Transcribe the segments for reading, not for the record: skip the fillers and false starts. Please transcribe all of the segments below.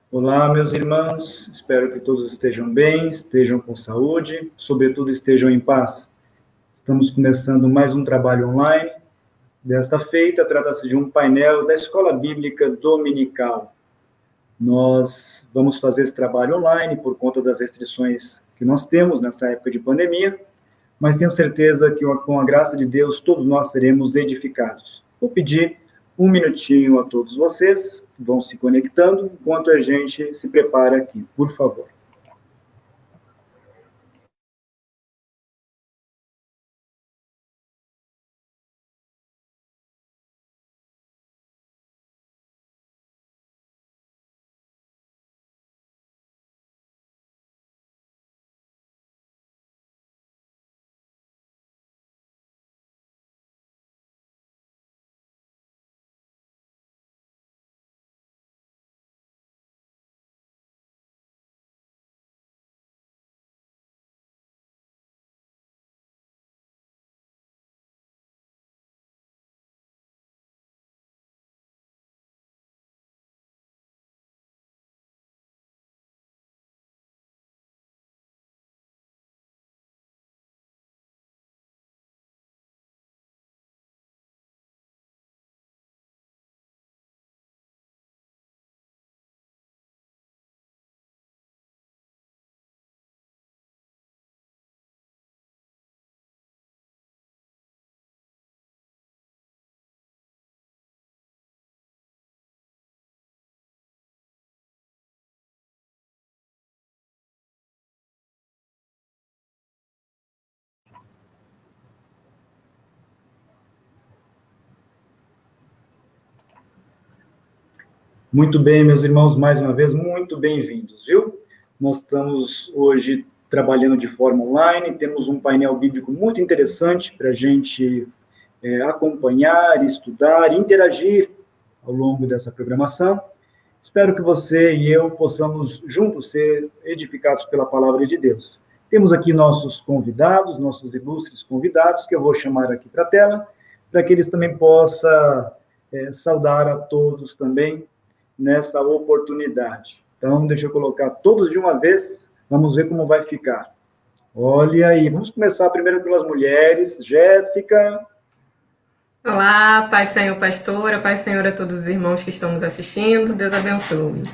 Olá, meus irmãos, espero que todos estejam bem, estejam com saúde, sobretudo estejam em paz. Estamos começando mais um trabalho online. Desta feita, trata-se de um painel da Escola Bíblica Dominical. Nós vamos fazer esse trabalho online por conta das restrições que nós temos nessa época de pandemia, mas tenho certeza que com a graça de Deus todos nós seremos edificados. Vou pedir um minutinho a todos vocês, que vão se conectando, enquanto a gente se prepara aqui, por favor. Muito bem, meus irmãos, mais uma vez, muito bem-vindos, viu? Nós estamos hoje trabalhando de forma online, temos um painel bíblico muito interessante para a gente acompanhar, estudar, interagir ao longo dessa programação. Espero que você e eu possamos juntos ser edificados pela palavra de Deus. Temos aqui nossos convidados, nossos ilustres convidados, que eu vou chamar aqui para a tela, para que eles também possam saudar a todos também nessa oportunidade. Então, deixa eu colocar todos de uma vez, vamos ver como vai ficar. Olha aí, vamos começar primeiro pelas mulheres. Jéssica. Olá, Pai do Senhor, pastora, Pai do Senhor a todos os irmãos que estão nos assistindo, Deus abençoe.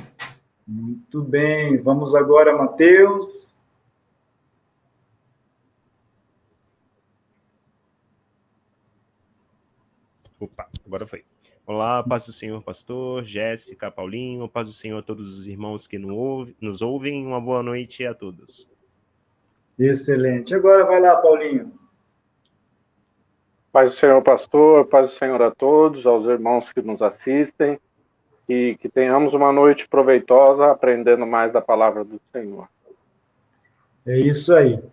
Muito bem, vamos agora, Mateus. Opa, agora foi. Olá, paz do Senhor, pastor, Jéssica, Paulinho, paz do Senhor a todos os irmãos que nos ouvem, uma boa noite a todos. Excelente. Agora vai lá, Paulinho. Paz do Senhor, pastor, paz do Senhor a todos, aos irmãos que nos assistem, e que tenhamos uma noite proveitosa aprendendo mais da palavra do Senhor. É isso aí.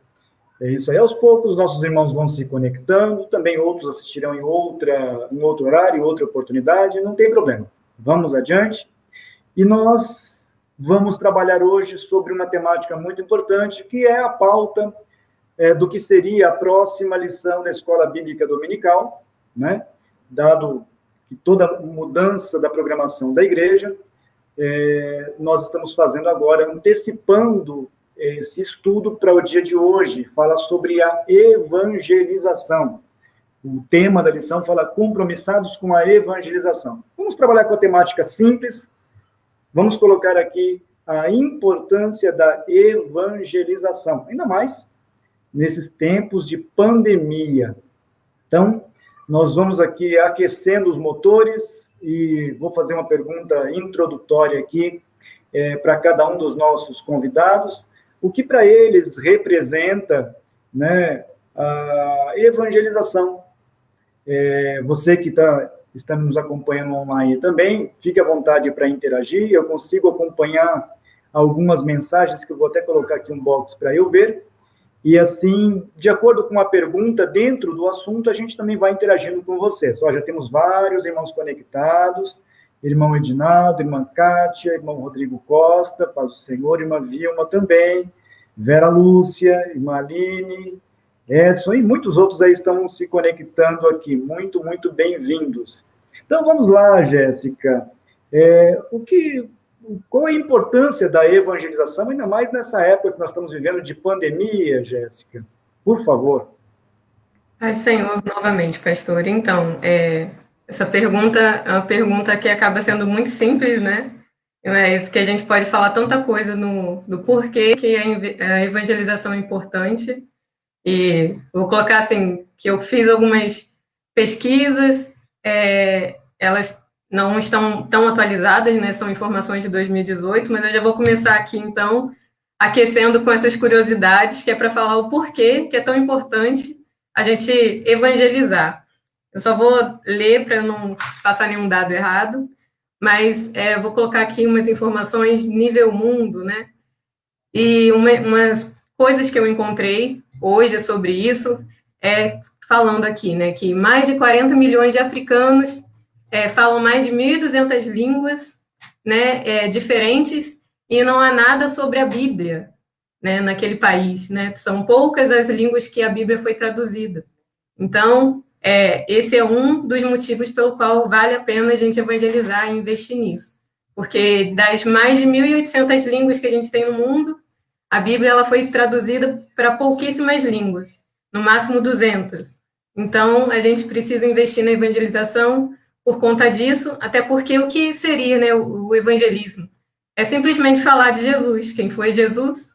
É isso aí. Aos poucos, nossos irmãos vão se conectando, também outros assistirão em outro horário, outra oportunidade, não tem problema. Vamos adiante. E nós vamos trabalhar hoje sobre uma temática muito importante, que é a pauta do que seria a próxima lição da Escola Bíblica Dominical, né? Dado que toda mudança da programação da igreja, nós estamos fazendo agora, antecipando esse estudo para o dia de hoje, fala sobre a evangelização. O tema da lição fala compromissados com a evangelização. Vamos trabalhar com a temática simples, vamos colocar aqui a importância da evangelização, ainda mais nesses tempos de pandemia. Então, nós vamos aqui aquecendo os motores e vou fazer uma pergunta introdutória aqui para cada um dos nossos convidados. O que para eles representa, né, a evangelização? Você que está nos acompanhando online também, fique à vontade para interagir. Eu consigo acompanhar algumas mensagens que eu vou até colocar aqui um box para eu ver. E assim, de acordo com a pergunta, dentro do assunto, a gente também vai interagindo com vocês. Já temos vários irmãos conectados, irmão Edinaldo, irmã Kátia, irmão Rodrigo Costa, paz do Senhor, irmã Vilma também, Vera Lúcia, irmã Aline, Edson, e muitos outros aí estão se conectando aqui. Muito bem-vindos. Então, vamos lá, Jéssica. O que qual a importância da evangelização, ainda mais nessa época que nós estamos vivendo de pandemia, Jéssica? Por favor. Paz do Senhor, novamente, pastor. Então, essa pergunta é uma pergunta que acaba sendo muito simples, né? Mas que a gente pode falar tanta coisa do porquê que a evangelização é importante. E vou colocar assim, que eu fiz algumas pesquisas, elas não estão tão atualizadas, né? São informações de 2018, mas eu já vou começar aqui, então, aquecendo com essas curiosidades, que é para falar o porquê que é tão importante a gente evangelizar. Eu só vou ler para não passar nenhum dado errado, mas vou colocar aqui umas informações nível mundo, né? E umas coisas que eu encontrei hoje sobre isso, falando aqui, né, que mais de 40 milhões de africanos falam mais de 1.200 línguas, né, diferentes, e não há nada sobre a Bíblia, né, naquele país, né? São poucas as línguas que a Bíblia foi traduzida. Então, esse é um dos motivos pelo qual vale a pena a gente evangelizar e investir nisso. Porque das mais de 1.800 línguas que a gente tem no mundo, a Bíblia ela foi traduzida para pouquíssimas línguas, no máximo 200. Então, a gente precisa investir na evangelização por conta disso, até porque o que seria, né, o evangelismo? É simplesmente falar de Jesus, quem foi Jesus,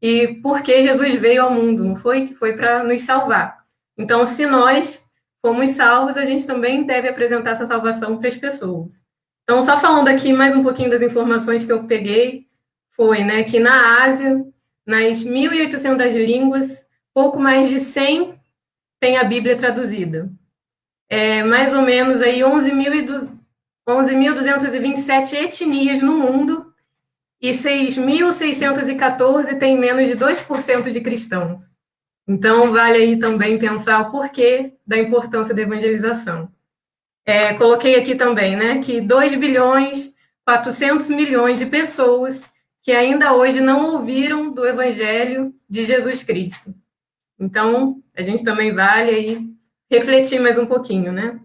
e por que Jesus veio ao mundo, não foi? Que foi para nos salvar. Então, se nós fomos salvos, a gente também deve apresentar essa salvação para as pessoas. Então, só falando aqui mais um pouquinho das informações que eu peguei, foi, né, que na Ásia, nas 1.800 línguas, pouco mais de 100 tem a Bíblia traduzida. Mais ou menos aí 11.227 etnias no mundo, e 6.614 tem menos de 2% de cristãos. Então, vale aí também pensar o porquê da importância da evangelização. Coloquei aqui também, né, que 2.400.000.000 de pessoas que ainda hoje não ouviram do Evangelho de Jesus Cristo. Então, a gente também vale aí refletir mais um pouquinho, né?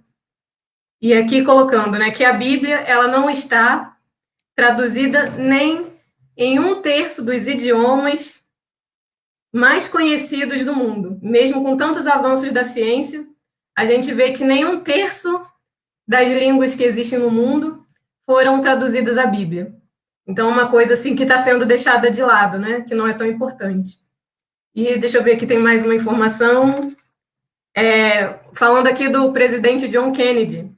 E aqui colocando, né, que a Bíblia, ela não está traduzida nem em 1/3 dos idiomas mais conhecidos do mundo. Mesmo com tantos avanços da ciência, a gente vê que nem 1/3 das línguas que existem no mundo foram traduzidas à Bíblia. Então, uma coisa assim que está sendo deixada de lado, né? Que não é tão importante. E deixa eu ver aqui, tem mais uma informação. Falando aqui do presidente John Kennedy,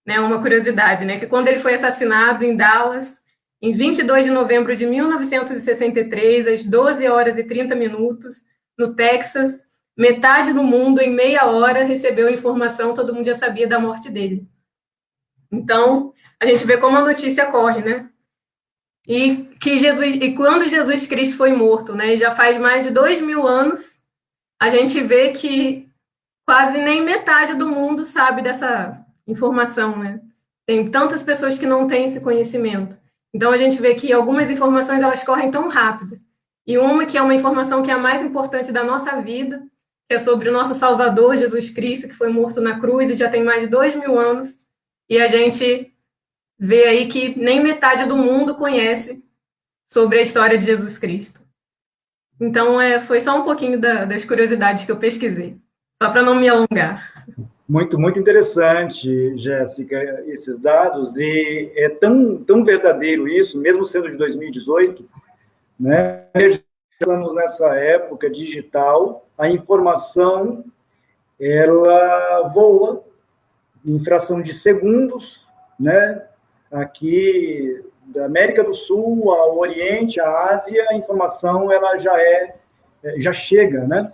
né? Uma curiosidade, né? Que quando ele foi assassinado em Dallas, em 22 de novembro de 1963, às 12h30, no Texas, metade do mundo, em meia hora, recebeu a informação, todo mundo já sabia da morte dele. Então, a gente vê como a notícia corre, né? E quando Jesus Cristo foi morto, né, já faz mais de 2.000 anos, a gente vê que quase nem metade do mundo sabe dessa informação, né? Tem tantas pessoas que não têm esse conhecimento. Então, a gente vê que algumas informações, elas correm tão rápido. E uma que é uma informação que é a mais importante da nossa vida, que é sobre o nosso Salvador, Jesus Cristo, que foi morto na cruz e já tem mais de 2.000 anos. E a gente vê aí que nem metade do mundo conhece sobre a história de Jesus Cristo. Então, foi só um pouquinho das curiosidades que eu pesquisei, só para não me alongar. Muito, muito interessante, Jéssica, esses dados, e é tão verdadeiro isso, mesmo sendo de 2018, né? Estamos nessa época digital, a informação, ela voa em fração de segundos, né? Aqui da América do Sul ao Oriente, à Ásia, a informação ela já chega, né?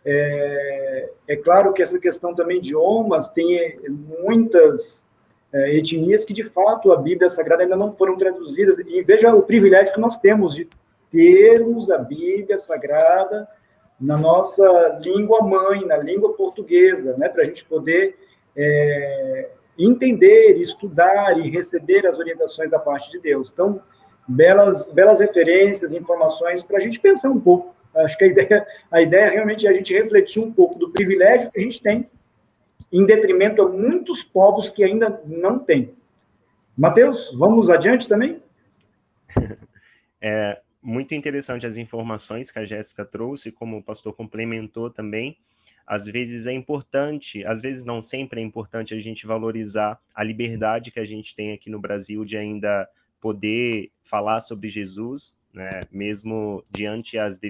É claro que essa questão também de idiomas tem muitas etnias que, de fato, a Bíblia Sagrada ainda não foram traduzidas. E veja o privilégio que nós temos de termos a Bíblia Sagrada na nossa língua mãe, na língua portuguesa, né? Para a gente poder entender, estudar e receber as orientações da parte de Deus. Então, belas referências, informações para a gente pensar um pouco. Acho que a ideia realmente é a gente refletir um pouco do privilégio que a gente tem, em detrimento a muitos povos que ainda não têm. Mateus, vamos adiante também? Muito interessante as informações que a Jéssica trouxe, como o pastor complementou também. Às vezes é importante, às vezes não sempre é importante a gente valorizar a liberdade que a gente tem aqui no Brasil de ainda poder falar sobre Jesus, né, mesmo diante as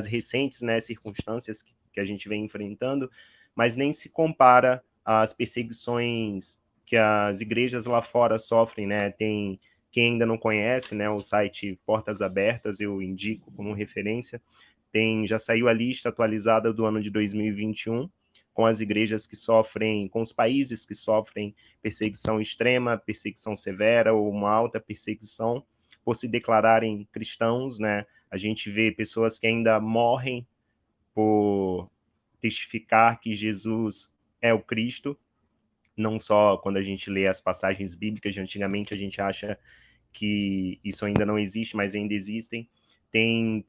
recentes, né, circunstâncias que a gente vem enfrentando, mas nem se compara às perseguições que as igrejas lá fora sofrem, né? Tem quem ainda não conhece, né, o site Portas Abertas, eu indico como referência. Já saiu a lista atualizada do ano de 2021, com as igrejas que sofrem, com os países que sofrem perseguição extrema, perseguição severa ou uma alta perseguição por se declararem cristãos, né? A gente vê pessoas que ainda morrem por testificar que Jesus é o Cristo, não só quando a gente lê as passagens bíblicas de antigamente, a gente acha que isso ainda não existe, mas ainda existem. Tem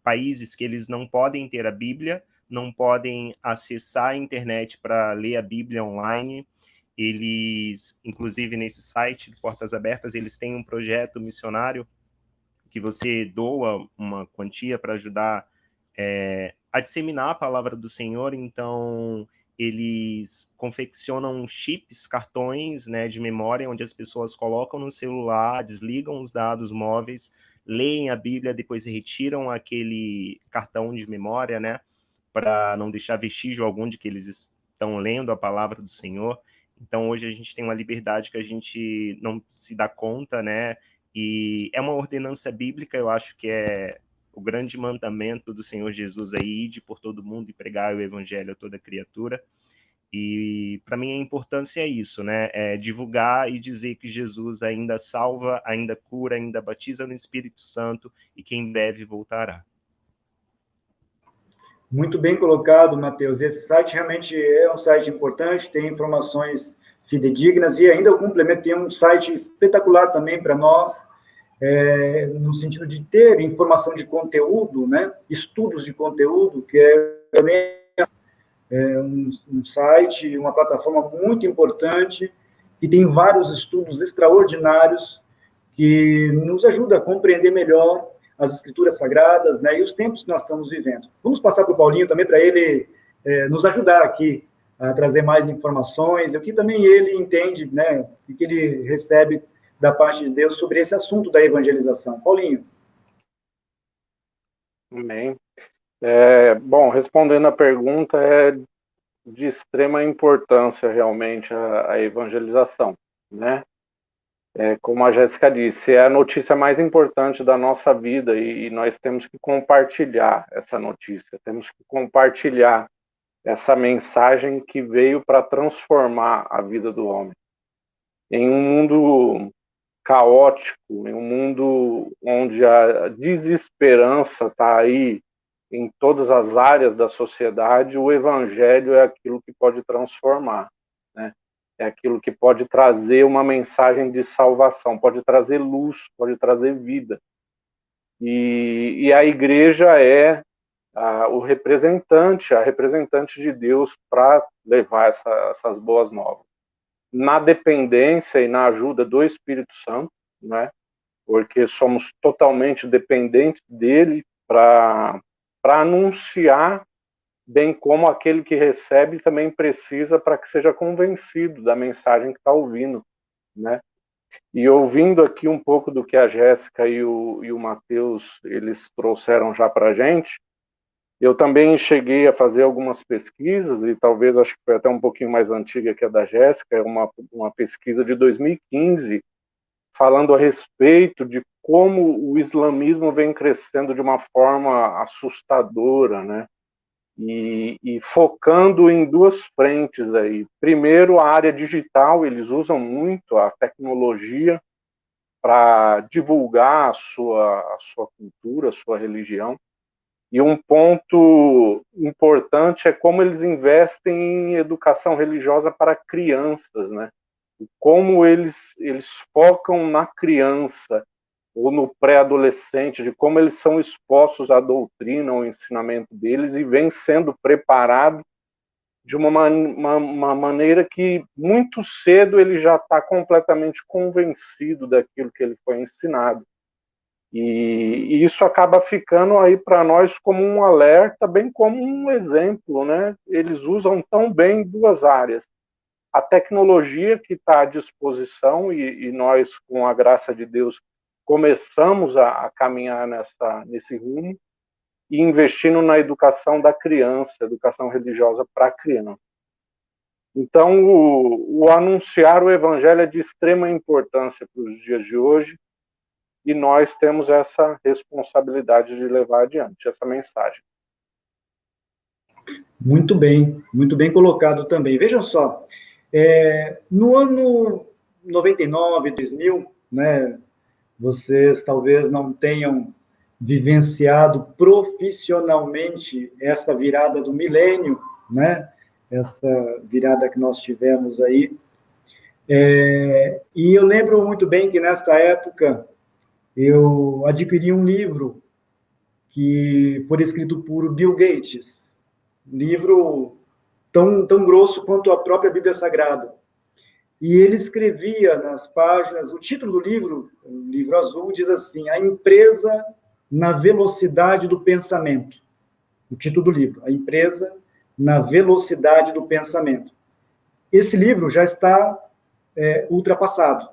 países que eles não podem ter a Bíblia, não podem acessar a internet para ler a Bíblia online. Eles, inclusive nesse site, Portas Abertas, eles têm um projeto missionário que você doa uma quantia para ajudar a disseminar a palavra do Senhor. Então, eles confeccionam chips, cartões, né, de memória, onde as pessoas colocam no celular, desligam os dados móveis, leem a Bíblia, depois retiram aquele cartão de memória, né, para não deixar vestígio algum de que eles estão lendo a palavra do Senhor. Então, hoje a gente tem uma liberdade que a gente não se dá conta, né, e é uma ordenança bíblica, eu acho que é o grande mandamento do Senhor Jesus aí, ide por todo mundo e pregar o evangelho a toda criatura. E para mim a importância é isso, né? É divulgar e dizer que Jesus ainda salva, ainda cura, ainda batiza no Espírito Santo e que em breve voltará. Muito bem colocado, Matheus. Esse site realmente é um site importante, tem informações fidedignas e ainda o complemento tem um site espetacular também para nós, no sentido de ter informação de conteúdo, né? Estudos de conteúdo, que também um site, uma plataforma muito importante, que tem vários estudos extraordinários que nos ajuda a compreender melhor as escrituras sagradas, né, e os tempos que nós estamos vivendo. Vamos passar para o Paulinho também, para ele nos ajudar aqui a trazer mais informações, o que também ele entende, né, o que ele recebe da parte de Deus sobre esse assunto da evangelização. Paulinho. Amém. Bom, respondendo a pergunta, é de extrema importância realmente a evangelização, né? Como a Jéssica disse, é a notícia mais importante da nossa vida e nós temos que compartilhar essa notícia, temos que compartilhar essa mensagem que veio para transformar a vida do homem. Em um mundo caótico, em um mundo onde a desesperança está aí em todas as áreas da sociedade, o evangelho é aquilo que pode transformar, né? É aquilo que pode trazer uma mensagem de salvação, pode trazer luz, pode trazer vida. E a igreja é a representante de Deus para levar essas boas novas. Na dependência e na ajuda do Espírito Santo, né? Porque somos totalmente dependentes dele para anunciar, bem como aquele que recebe também precisa para que seja convencido da mensagem que está ouvindo, né? E ouvindo aqui um pouco do que a Jéssica e o Matheus eles trouxeram já para a gente, eu também cheguei a fazer algumas pesquisas, e talvez acho que foi até um pouquinho mais antiga que a da Jéssica, é uma pesquisa de 2015, falando a respeito de como o islamismo vem crescendo de uma forma assustadora, né? E focando em duas frentes aí. Primeiro, a área digital, eles usam muito a tecnologia para divulgar a sua cultura, a sua religião. E um ponto importante é como eles investem em educação religiosa para crianças, né? Como eles focam na criança ou no pré-adolescente, de como eles são expostos à doutrina, ao ensinamento deles, e vêm sendo preparados de uma maneira que muito cedo ele já está completamente convencido daquilo que ele foi ensinado. E isso acaba ficando aí para nós como um alerta, bem como um exemplo, né? Eles usam tão bem duas áreas. A tecnologia que está à disposição, e nós, com a graça de Deus, começamos a caminhar nesse rumo, e investindo na educação da criança, educação religiosa para a criança. Então, o anunciar o evangelho é de extrema importância para os dias de hoje, e nós temos essa responsabilidade de levar adiante essa mensagem. Muito bem colocado também. Vejam só, no ano 99, 2000, né, vocês talvez não tenham vivenciado profissionalmente essa virada do milênio, né, essa virada que nós tivemos aí. E eu lembro muito bem que, nesta época, eu adquiri um livro que foi escrito por Bill Gates, um livro tão grosso quanto a própria Bíblia Sagrada. E ele escrevia nas páginas, o título do livro, um livro azul, diz assim: A Empresa na Velocidade do Pensamento. O título do livro, A Empresa na Velocidade do Pensamento. Esse livro já está ultrapassado,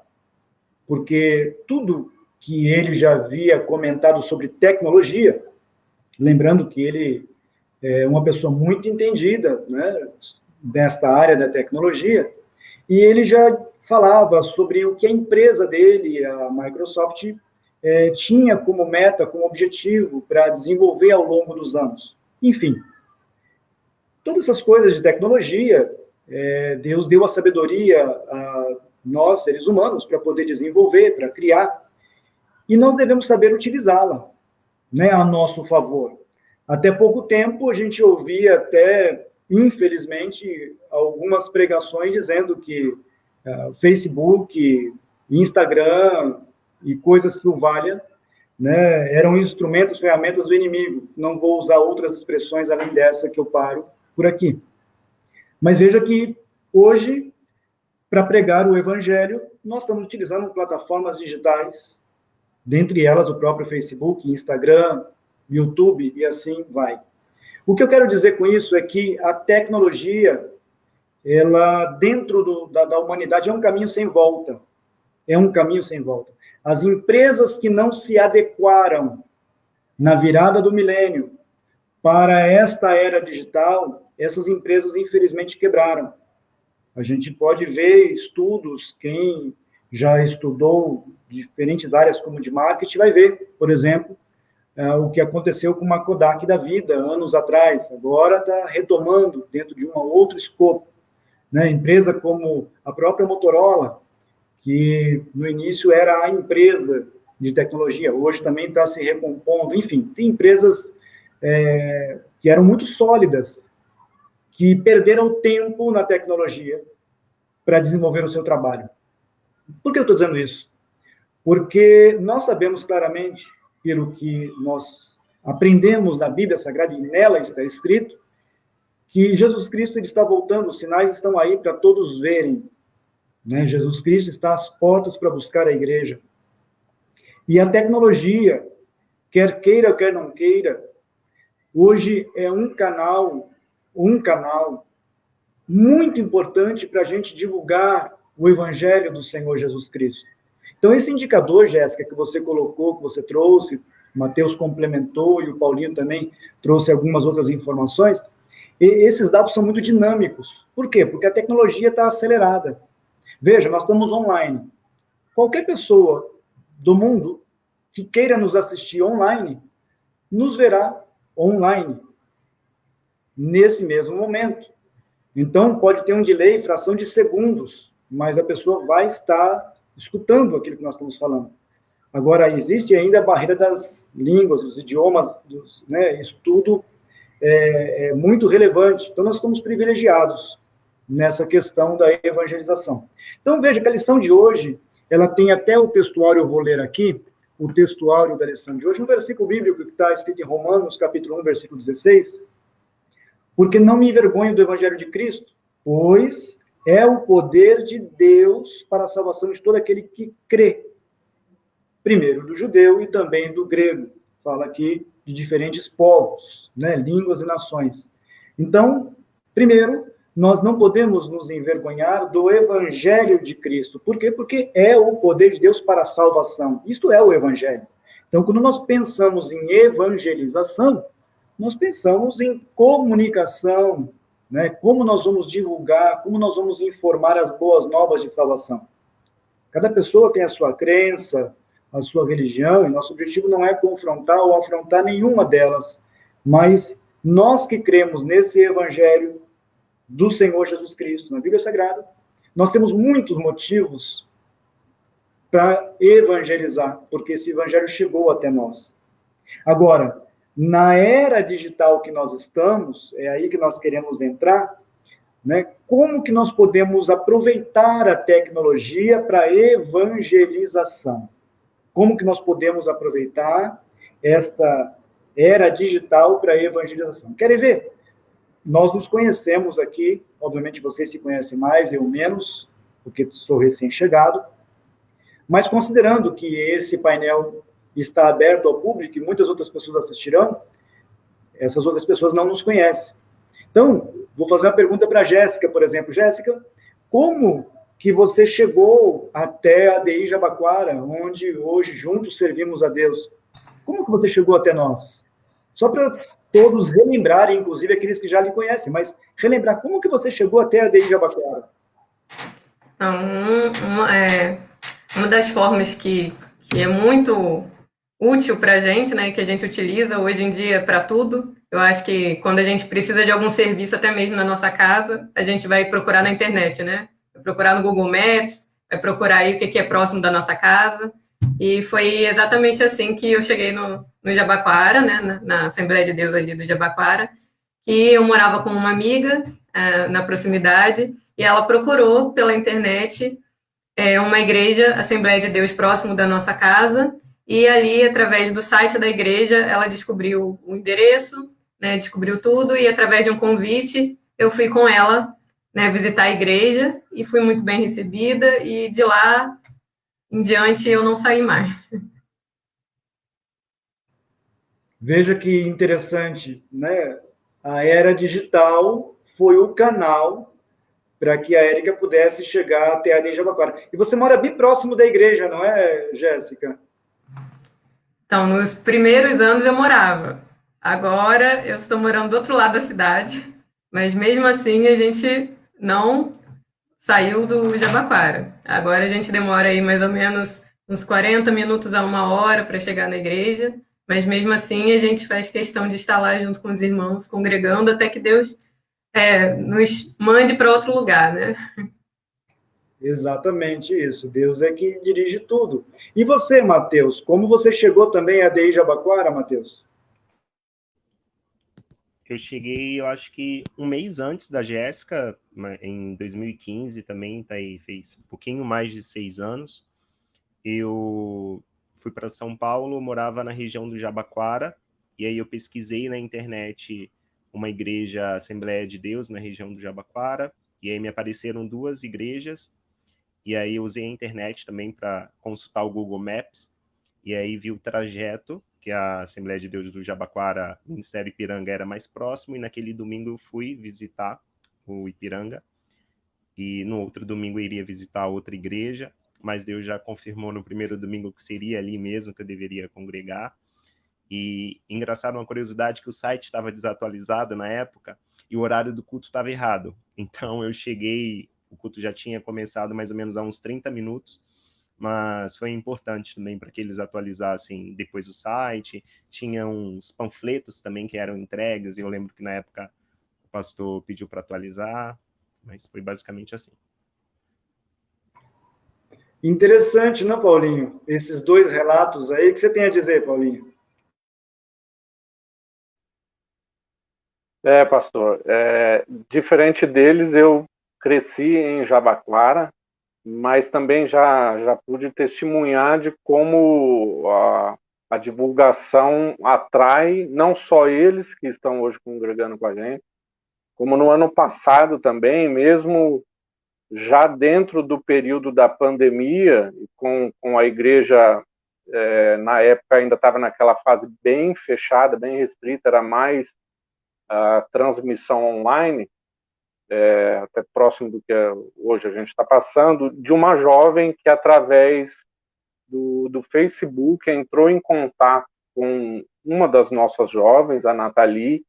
porque tudo que ele já havia comentado sobre tecnologia, lembrando que ele é uma pessoa muito entendida, né, desta área da tecnologia, e ele já falava sobre o que a empresa dele, a Microsoft, tinha como meta, como objetivo para desenvolver ao longo dos anos. Enfim, todas essas coisas de tecnologia, Deus deu a sabedoria a nós, seres humanos, para poder desenvolver, para criar, e nós devemos saber utilizá-la, né, a nosso favor. Até pouco tempo, a gente ouvia até, infelizmente, algumas pregações dizendo que Facebook, Instagram e coisas que o valham, né, eram instrumentos, ferramentas do inimigo. Não vou usar outras expressões além dessa que eu paro por aqui. Mas veja que hoje, para pregar o evangelho, nós estamos utilizando plataformas digitais, dentre elas o próprio Facebook, Instagram, YouTube e assim vai. O que eu quero dizer com isso é que a tecnologia, ela, dentro da humanidade, é um caminho sem volta. É um caminho sem volta. As empresas que não se adequaram na virada do milênio para esta era digital, essas empresas, infelizmente, quebraram. A gente pode ver estudos, quem já estudou diferentes áreas como de marketing, vai ver, por exemplo, o que aconteceu com uma Kodak da vida, anos atrás. Agora está retomando dentro de um outro escopo. Né? Empresa como a própria Motorola, que no início era a empresa de tecnologia, hoje também está se recompondo. Enfim, tem empresas que eram muito sólidas, que perderam tempo na tecnologia para desenvolver o seu trabalho. Por que eu estou dizendo isso? Porque nós sabemos claramente, pelo que nós aprendemos na Bíblia Sagrada, e nela está escrito, que Jesus Cristo ele está voltando, os sinais estão aí para todos verem. Né? Jesus Cristo está às portas para buscar a igreja. E a tecnologia, quer queira, quer não queira, hoje é um canal muito importante para a gente divulgar o evangelho do Senhor Jesus Cristo. Então, esse indicador, Jéssica, que você colocou, que você trouxe, o Mateus complementou e o Paulinho também trouxe algumas outras informações, esses dados são muito dinâmicos. Por quê? Porque a tecnologia está acelerada. Veja, nós estamos online. Qualquer pessoa do mundo que queira nos assistir online, nos verá online, nesse mesmo momento. Então, pode ter um delay, fração de segundos, mas a pessoa vai estar escutando aquilo que nós estamos falando. Agora, existe ainda a barreira das línguas, dos idiomas, né? Isso tudo é muito relevante. Então, nós estamos privilegiados nessa questão da evangelização. Então, veja que a lição de hoje, ela tem até o textuário, eu vou ler aqui, o textuário da lição de hoje, um versículo bíblico que está escrito em Romanos, capítulo 1, versículo 16, Porque não me envergonho do Evangelho de Cristo, pois é o poder de Deus para a salvação de todo aquele que crê. Primeiro do judeu e também do grego. Fala aqui de diferentes povos, né, línguas e nações. Então, primeiro, nós não podemos nos envergonhar do Evangelho de Cristo. Por quê? Porque é o poder de Deus para a salvação. Isto é o Evangelho. Então, quando nós pensamos em evangelização, nós pensamos em comunicação, né? Como nós vamos divulgar, como nós vamos informar as boas novas de salvação. Cada pessoa tem a sua crença, a sua religião, e nosso objetivo não é confrontar ou afrontar nenhuma delas, mas nós que cremos nesse Evangelho do Senhor Jesus Cristo, na Bíblia Sagrada, nós temos muitos motivos para evangelizar, porque esse Evangelho chegou até nós. Agora, na era digital que nós estamos, é aí que nós queremos entrar, né? Como que nós podemos aproveitar a tecnologia para evangelização? Como que nós podemos aproveitar esta era digital para evangelização? Querem ver? Nós nos conhecemos aqui, obviamente vocês se conhecem mais, eu menos, porque sou recém-chegado, mas considerando que esse painel está aberto ao público e muitas outras pessoas assistirão, essas outras pessoas não nos conhecem. Então, vou fazer uma pergunta para a Jéssica, por exemplo. Jéssica, como que você chegou até a ADI Jabaquara, onde hoje juntos servimos a Deus? Como que você chegou até nós? Só para todos relembrarem, inclusive aqueles que já lhe conhecem, mas relembrar, como que você chegou até a ADI Jabaquara? Então, uma das formas que é muito útil para a gente, né, que a gente utiliza hoje em dia para tudo. Eu acho que quando a gente precisa de algum serviço, até mesmo na nossa casa, a gente vai procurar na internet, né? Vai procurar no Google Maps, vai procurar aí o que é próximo da nossa casa. E foi exatamente assim que eu cheguei no Jabaquara, né, na Assembleia de Deus ali do Jabaquara, que eu morava com uma amiga na proximidade, e ela procurou pela internet uma igreja, Assembleia de Deus, próximo da nossa casa, e ali, através do site da igreja, ela descobriu o endereço, né, descobriu tudo, e através de um convite, eu fui com ela, né, visitar a igreja, e fui muito bem recebida, e de lá em diante eu não saí mais. Veja que interessante, né? A era digital foi o canal para que a Érica pudesse chegar até a ADI Jabaquara. E você mora bem próximo da igreja, não é, Jéssica? Então, nos primeiros anos eu morava. Agora eu estou morando do outro lado da cidade, mas mesmo assim a gente não saiu do Jabaquara. Agora a gente demora aí mais ou menos uns 40 minutos a uma hora para chegar na igreja, mas mesmo assim a gente faz questão de estar lá junto com os irmãos, congregando, até que Deus nos mande para outro lugar, né? Exatamente isso. Deus é que dirige tudo. E você, Matheus, como você chegou também a ADI Jabaquara, Matheus? Eu cheguei, eu acho que um mês antes da Jéssica, em 2015 também, tá aí, fez um pouquinho mais de 6 anos. Eu fui para São Paulo, morava na região do Jabaquara, e aí eu pesquisei na internet uma igreja Assembleia de Deus na região do Jabaquara, e aí me apareceram 2 igrejas, e aí eu usei a internet também para consultar o Google Maps, e aí vi o trajeto, que a Assembleia de Deus do Jabaquara, Ministério Ipiranga, era mais próximo, e naquele domingo eu fui visitar o Ipiranga, e no outro domingo eu iria visitar outra igreja, mas Deus já confirmou no primeiro domingo que seria ali mesmo que eu deveria congregar. E engraçado, uma curiosidade, que o site estava desatualizado na época e o horário do culto estava errado. Então eu cheguei, o culto já tinha começado mais ou menos há uns 30 minutos, mas foi importante também para que eles atualizassem depois o site. Tinha uns panfletos também que eram entregues, e eu lembro que na época o pastor pediu para atualizar, mas foi basicamente assim. Interessante, não, Paulinho? Esses 2 relatos aí, o que você tem a dizer, Paulinho? Pastor, diferente deles, eu cresci em Jabaquara, mas também já pude testemunhar de como a divulgação atrai não só eles que estão hoje congregando com a gente, como no ano passado também, mesmo já dentro do período da pandemia, com a igreja, na época ainda estava naquela fase bem fechada, bem restrita, era mais a transmissão online, até próximo do que hoje a gente está passando, de uma jovem que, através do Facebook, entrou em contato com uma das nossas jovens, a Nathalie,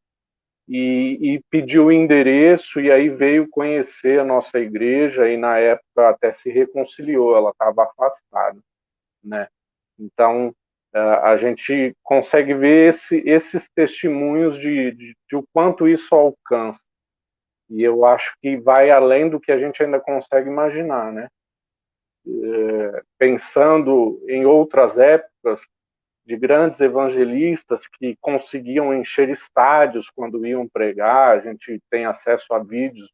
e pediu o endereço, e aí veio conhecer a nossa igreja, e na época até se reconciliou, ela estava afastada, né? Então, a gente consegue ver esses testemunhos de o quanto isso alcança. E eu acho que vai além do que a gente ainda consegue imaginar, né? Pensando em outras épocas, de grandes evangelistas que conseguiam encher estádios quando iam pregar, a gente tem acesso a vídeos.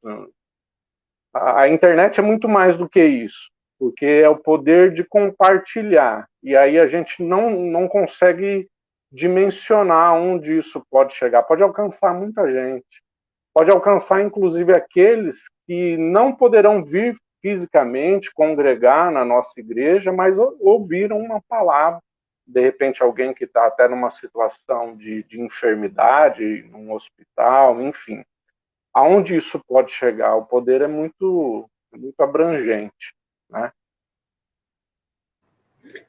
A internet é muito mais do que isso, porque é o poder de compartilhar, e aí a gente não consegue dimensionar onde isso pode chegar. Pode alcançar muita gente, pode alcançar inclusive aqueles que não poderão vir fisicamente congregar na nossa igreja, mas ouviram uma palavra. De repente, alguém que está até numa situação de enfermidade, num hospital, enfim. Aonde isso pode chegar? O poder é muito abrangente, né?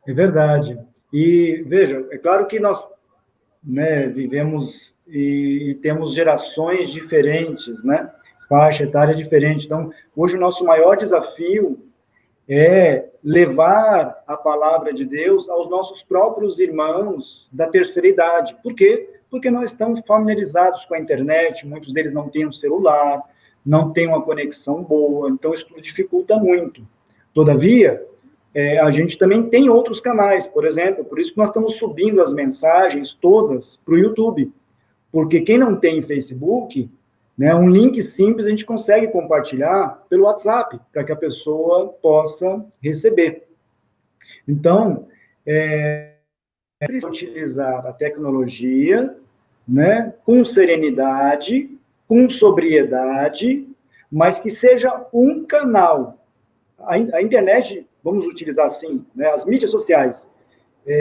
É verdade. E, veja, é claro que nós, né, vivemos e temos gerações diferentes, né? Faixa etária diferente. Então, hoje o nosso maior desafio é levar a palavra de Deus aos nossos próprios irmãos da terceira idade. Por quê? Porque nós estamos familiarizados com a internet, muitos deles não têm um celular, não têm uma conexão boa, então isso dificulta muito. Todavia, a gente também tem outros canais, por exemplo, por isso que nós estamos subindo as mensagens todas para o YouTube, porque quem não tem Facebook, né, um link simples a gente consegue compartilhar pelo WhatsApp, para que a pessoa possa receber. Então, precisa utilizar a tecnologia, né, com serenidade, com sobriedade, mas que seja um canal. A internet, vamos utilizar assim, né, as mídias sociais,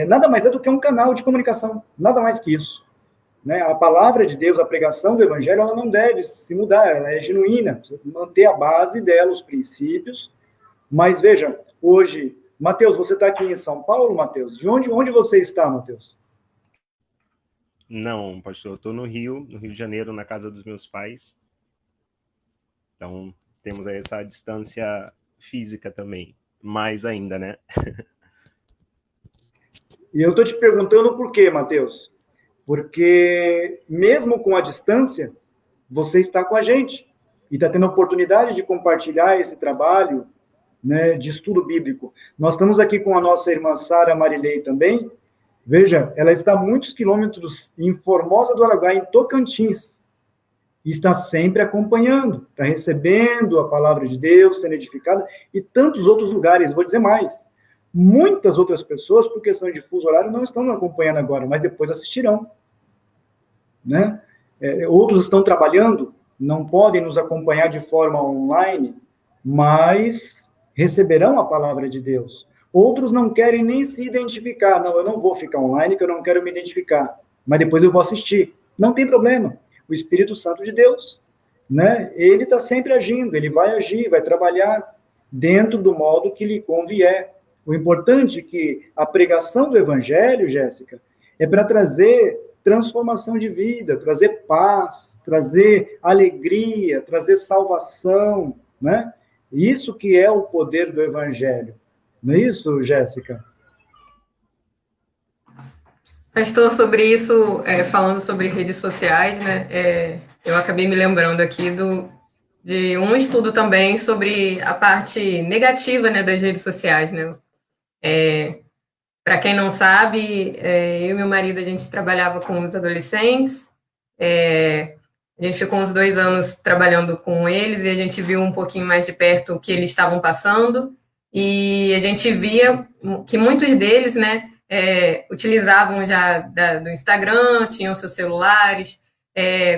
nada mais é do que um canal de comunicação, nada mais que isso. Né? A palavra de Deus, a pregação do Evangelho, ela não deve se mudar, ela é genuína, precisa manter a base dela, os princípios. Mas veja, hoje, Mateus, você está aqui em São Paulo, Mateus? De onde você está, Mateus? Não, pastor, eu estou no Rio de Janeiro, na casa dos meus pais. Então, temos aí essa distância física também, mais ainda, né? E eu estou te perguntando por quê, Mateus? Porque mesmo com a distância, você está com a gente e está tendo a oportunidade de compartilhar esse trabalho, né, de estudo bíblico. Nós estamos aqui com a nossa irmã Sara Marilei também. Veja, ela está a muitos quilômetros em Formosa do Araguaia, em Tocantins, e está sempre acompanhando, está recebendo a palavra de Deus, sendo edificada, e tantos outros lugares, vou dizer mais. Muitas outras pessoas, por questão de fuso horário, não estão acompanhando agora, mas depois assistirão. Né? Outros estão trabalhando, não podem nos acompanhar de forma online, mas receberão a palavra de Deus. Outros não querem nem se identificar. Não, eu não vou ficar online, que eu não quero me identificar. Mas depois eu vou assistir. Não tem problema. O Espírito Santo de Deus, né? Ele está sempre agindo, ele vai agir, vai trabalhar dentro do modo que lhe convier. O importante é que a pregação do Evangelho, Jéssica, é para trazer transformação de vida, trazer paz, trazer alegria, trazer salvação, né? Isso que é o poder do Evangelho. Não é isso, Jéssica? Pastor, sobre isso, falando sobre redes sociais, né, eu acabei me lembrando aqui de um estudo também sobre a parte negativa, né, das redes sociais, né? Para quem não sabe, eu e meu marido, a gente trabalhava com os adolescentes, a gente ficou uns 2 anos trabalhando com eles e a gente viu um pouquinho mais de perto o que eles estavam passando e a gente via que muitos deles, né, utilizavam já do Instagram, tinham seus celulares,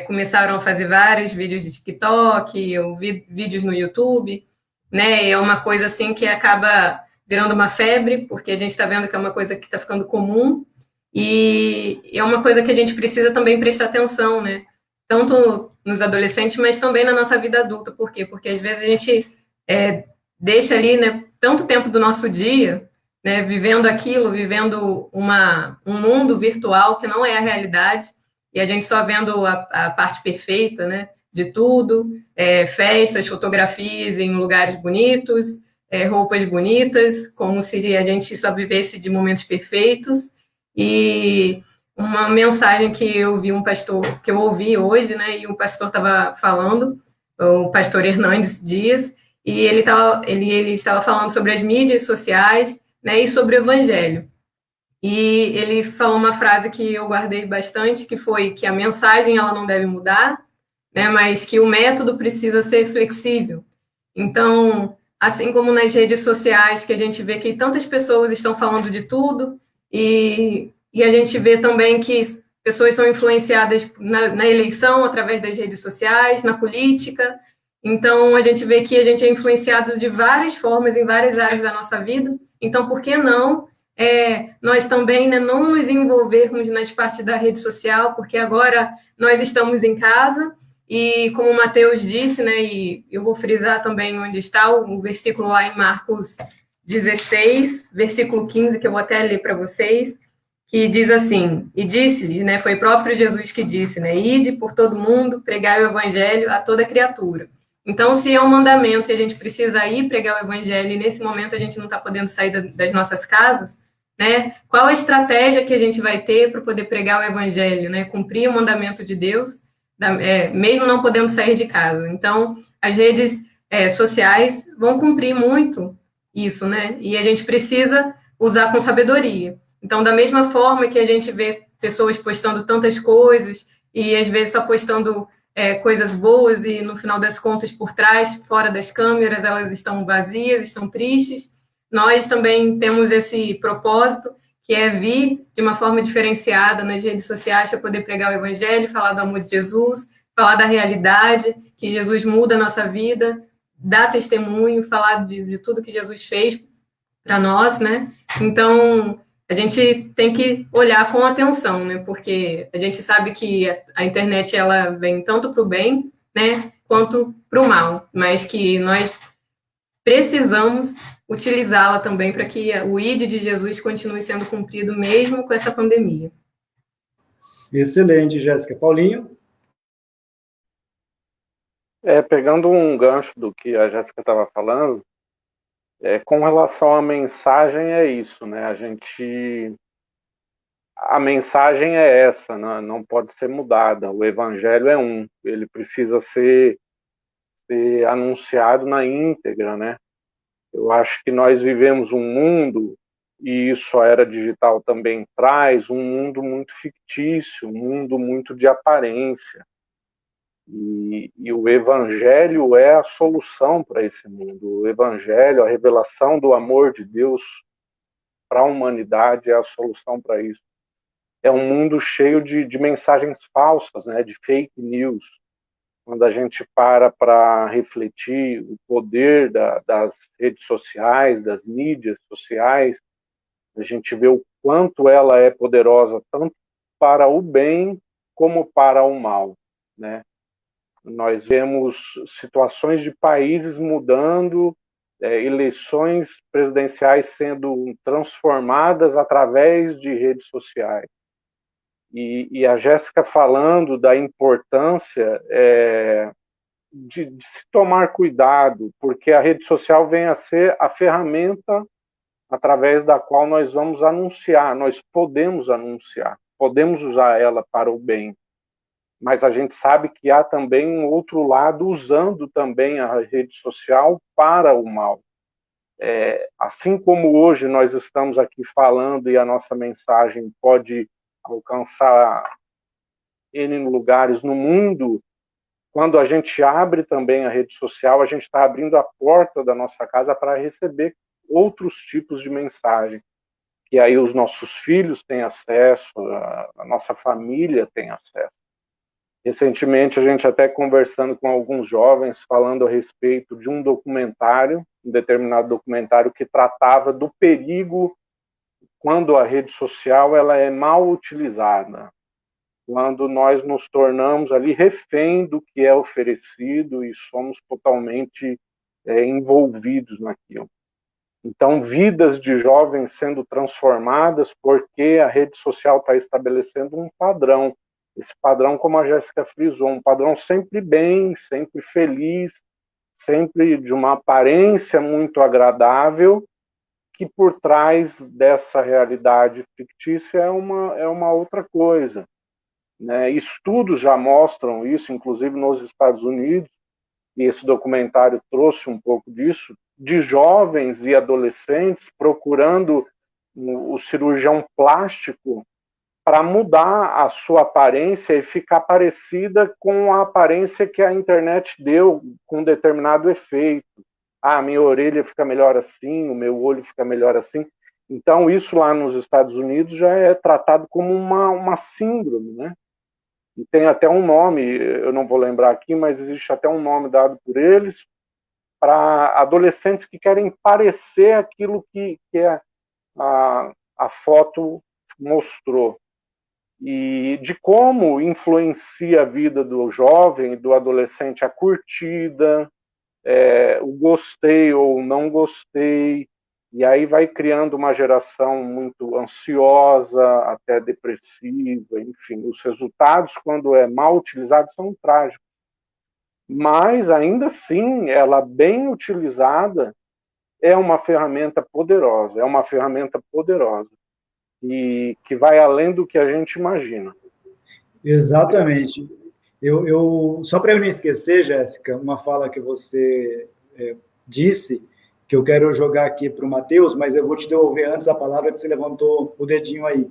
começaram a fazer vários vídeos de TikTok, ou vídeos no YouTube, né? E é uma coisa assim que acaba virando uma febre, porque a gente está vendo que é uma coisa que está ficando comum, e é uma coisa que a gente precisa também prestar atenção, né? Tanto nos adolescentes, mas também na nossa vida adulta. Por quê? Porque às vezes a gente deixa ali, né, tanto tempo do nosso dia, né, vivendo aquilo, vivendo um mundo virtual que não é a realidade, e a gente só vendo a parte perfeita, né, de tudo, festas, fotografias em lugares bonitos, roupas bonitas, como se a gente só vivesse de momentos perfeitos. E uma mensagem que eu vi que eu ouvi hoje, né, e o pastor estava falando, o pastor Hernandes Dias, e ele estava falando sobre as mídias sociais, né, e sobre o evangelho. E ele falou uma frase que eu guardei bastante, que foi que a mensagem ela não deve mudar, né, mas que o método precisa ser flexível. Então, assim como nas redes sociais, que a gente vê que tantas pessoas estão falando de tudo, e a gente vê também que pessoas são influenciadas na eleição através das redes sociais, na política. Então, a gente vê que a gente é influenciado de várias formas em várias áreas da nossa vida. Então, por que não nós também, né, não nos envolvermos nas partes da rede social, porque agora nós estamos em casa e, como o Mateus disse, né, e eu vou frisar também onde está o versículo lá em Marcos 16, versículo 15, que eu vou até ler para vocês, que diz assim, e disse-lhe, né, foi próprio Jesus que disse, né, ide por todo mundo, pregai o evangelho a toda criatura. Então, se é um mandamento e a gente precisa ir pregar o evangelho, e nesse momento a gente não está podendo sair das nossas casas, né? Qual a estratégia que a gente vai ter para poder pregar o evangelho, né? Cumprir o mandamento de Deus, mesmo não podendo sair de casa. Então, as redes sociais vão cumprir muito isso, né? E a gente precisa usar com sabedoria. Então, da mesma forma que a gente vê pessoas postando tantas coisas e às vezes só postando coisas boas e no final das contas por trás, fora das câmeras, elas estão vazias, estão tristes. Nós também temos esse propósito, que é vir de uma forma diferenciada nas redes sociais para poder pregar o evangelho, falar do amor de Jesus, falar da realidade, que Jesus muda a nossa vida, dar testemunho, falar de tudo que Jesus fez para nós, né? Então, a gente tem que olhar com atenção, né? Porque a gente sabe que a internet ela vem tanto para o bem, né, quanto para o mal, mas que nós precisamos utilizá-la também para que o ID de Jesus continue sendo cumprido mesmo com essa pandemia. Excelente, Jéssica. Paulinho? Pegando um gancho do que a Jéssica estava falando, com relação à mensagem é isso, né? A mensagem é essa, né? Não pode ser mudada. O evangelho é ele precisa ser anunciado na íntegra, né? Eu acho que nós vivemos um mundo, e isso a era digital também traz, um mundo muito fictício, um mundo muito de aparência. E o Evangelho é a solução para esse mundo. O Evangelho, a revelação do amor de Deus para a humanidade é a solução para isso. É um mundo cheio de mensagens falsas, né, de fake news. Quando a gente para refletir o poder das redes sociais, das mídias sociais, a gente vê o quanto ela é poderosa tanto para o bem como para o mal, né? Nós vemos situações de países mudando, eleições presidenciais sendo transformadas através de redes sociais. E a Jéssica falando da importância de se tomar cuidado, porque a rede social vem a ser a ferramenta através da qual nós vamos anunciar, nós podemos usar ela para o bem, mas a gente sabe que há também um outro lado usando também a rede social para o mal. Assim como hoje nós estamos aqui falando e a nossa mensagem pode alcançar N lugares no mundo, quando a gente abre também a rede social, a gente está abrindo a porta da nossa casa para receber outros tipos de mensagem, que aí os nossos filhos têm acesso, a nossa família tem acesso. Recentemente, a gente até conversando com alguns jovens, falando a respeito de um documentário, um determinado documentário que tratava do perigo quando a rede social ela é mal utilizada, quando nós nos tornamos ali refém do que é oferecido e somos totalmente envolvidos naquilo. Então, vidas de jovens sendo transformadas porque a rede social está estabelecendo um padrão. Esse padrão, como a Jéssica frisou, um padrão sempre bem, sempre feliz, sempre de uma aparência muito agradável, que por trás dessa realidade fictícia é uma outra coisa. Né? Estudos já mostram isso, inclusive nos Estados Unidos, e esse documentário trouxe um pouco disso, de jovens e adolescentes procurando o cirurgião plástico para mudar a sua aparência e ficar parecida com a aparência que a internet deu com um determinado efeito. Ah, minha orelha fica melhor assim, o meu olho fica melhor assim. Então, isso lá nos Estados Unidos já é tratado como uma síndrome, né? E tem até um nome, eu não vou lembrar aqui, mas existe até um nome dado por eles para adolescentes que querem parecer aquilo que a foto mostrou. E de como influencia a vida do jovem, do adolescente, a curtida, o gostei ou não gostei, e aí vai criando uma geração muito ansiosa, até depressiva, enfim, os resultados, quando é mal utilizado, são trágicos. Mas, ainda assim, ela bem utilizada é uma ferramenta poderosa, e que vai além do que a gente imagina. Exatamente. Só para eu não esquecer, Jéssica, uma fala que você disse, que eu quero jogar aqui para o Matheus, mas eu vou te devolver antes a palavra que você levantou o dedinho aí,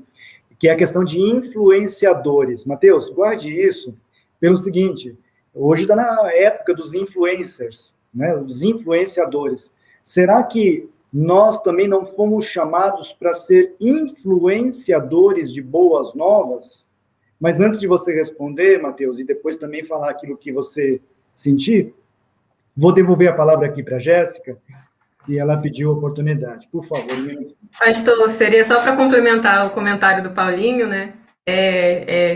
que é a questão de influenciadores. Matheus, guarde isso pelo seguinte, hoje está na época dos influencers, né, os influenciadores. Será que nós também não fomos chamados para ser influenciadores de boas novas? Mas antes de você responder, Matheus, e depois também falar aquilo que você sentir, vou devolver a palavra aqui para a Jéssica, e ela pediu a oportunidade. Por favor, Pastor, seria só para complementar o comentário do Paulinho, né?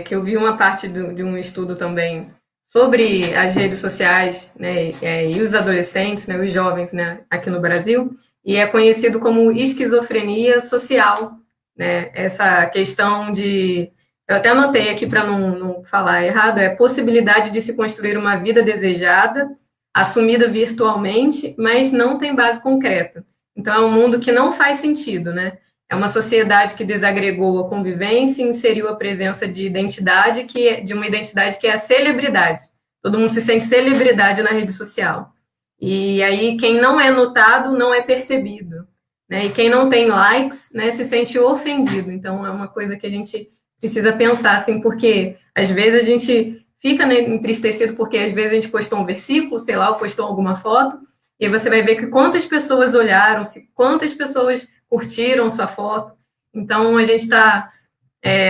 Que eu vi uma parte de um estudo também sobre as redes sociais, né? E os adolescentes, né? Os jovens, né? Aqui no Brasil, e é conhecido como esquizofrenia social, né? Essa questão de, eu até anotei aqui para não falar errado, é a possibilidade de se construir uma vida desejada, assumida virtualmente, mas não tem base concreta. Então, é um mundo que não faz sentido, né? É uma sociedade que desagregou a convivência e inseriu a presença de de uma identidade que é a celebridade. Todo mundo se sente celebridade na rede social. E aí, quem não é notado não é percebido. Né? E quem não tem likes, né, se sente ofendido. Então, é uma coisa que a gente precisa pensar, assim, porque às vezes a gente fica, né, entristecido porque às vezes a gente postou um versículo, sei lá, ou postou alguma foto, e você vai ver que quantas pessoas olharam, quantas pessoas curtiram sua foto. Então, a gente está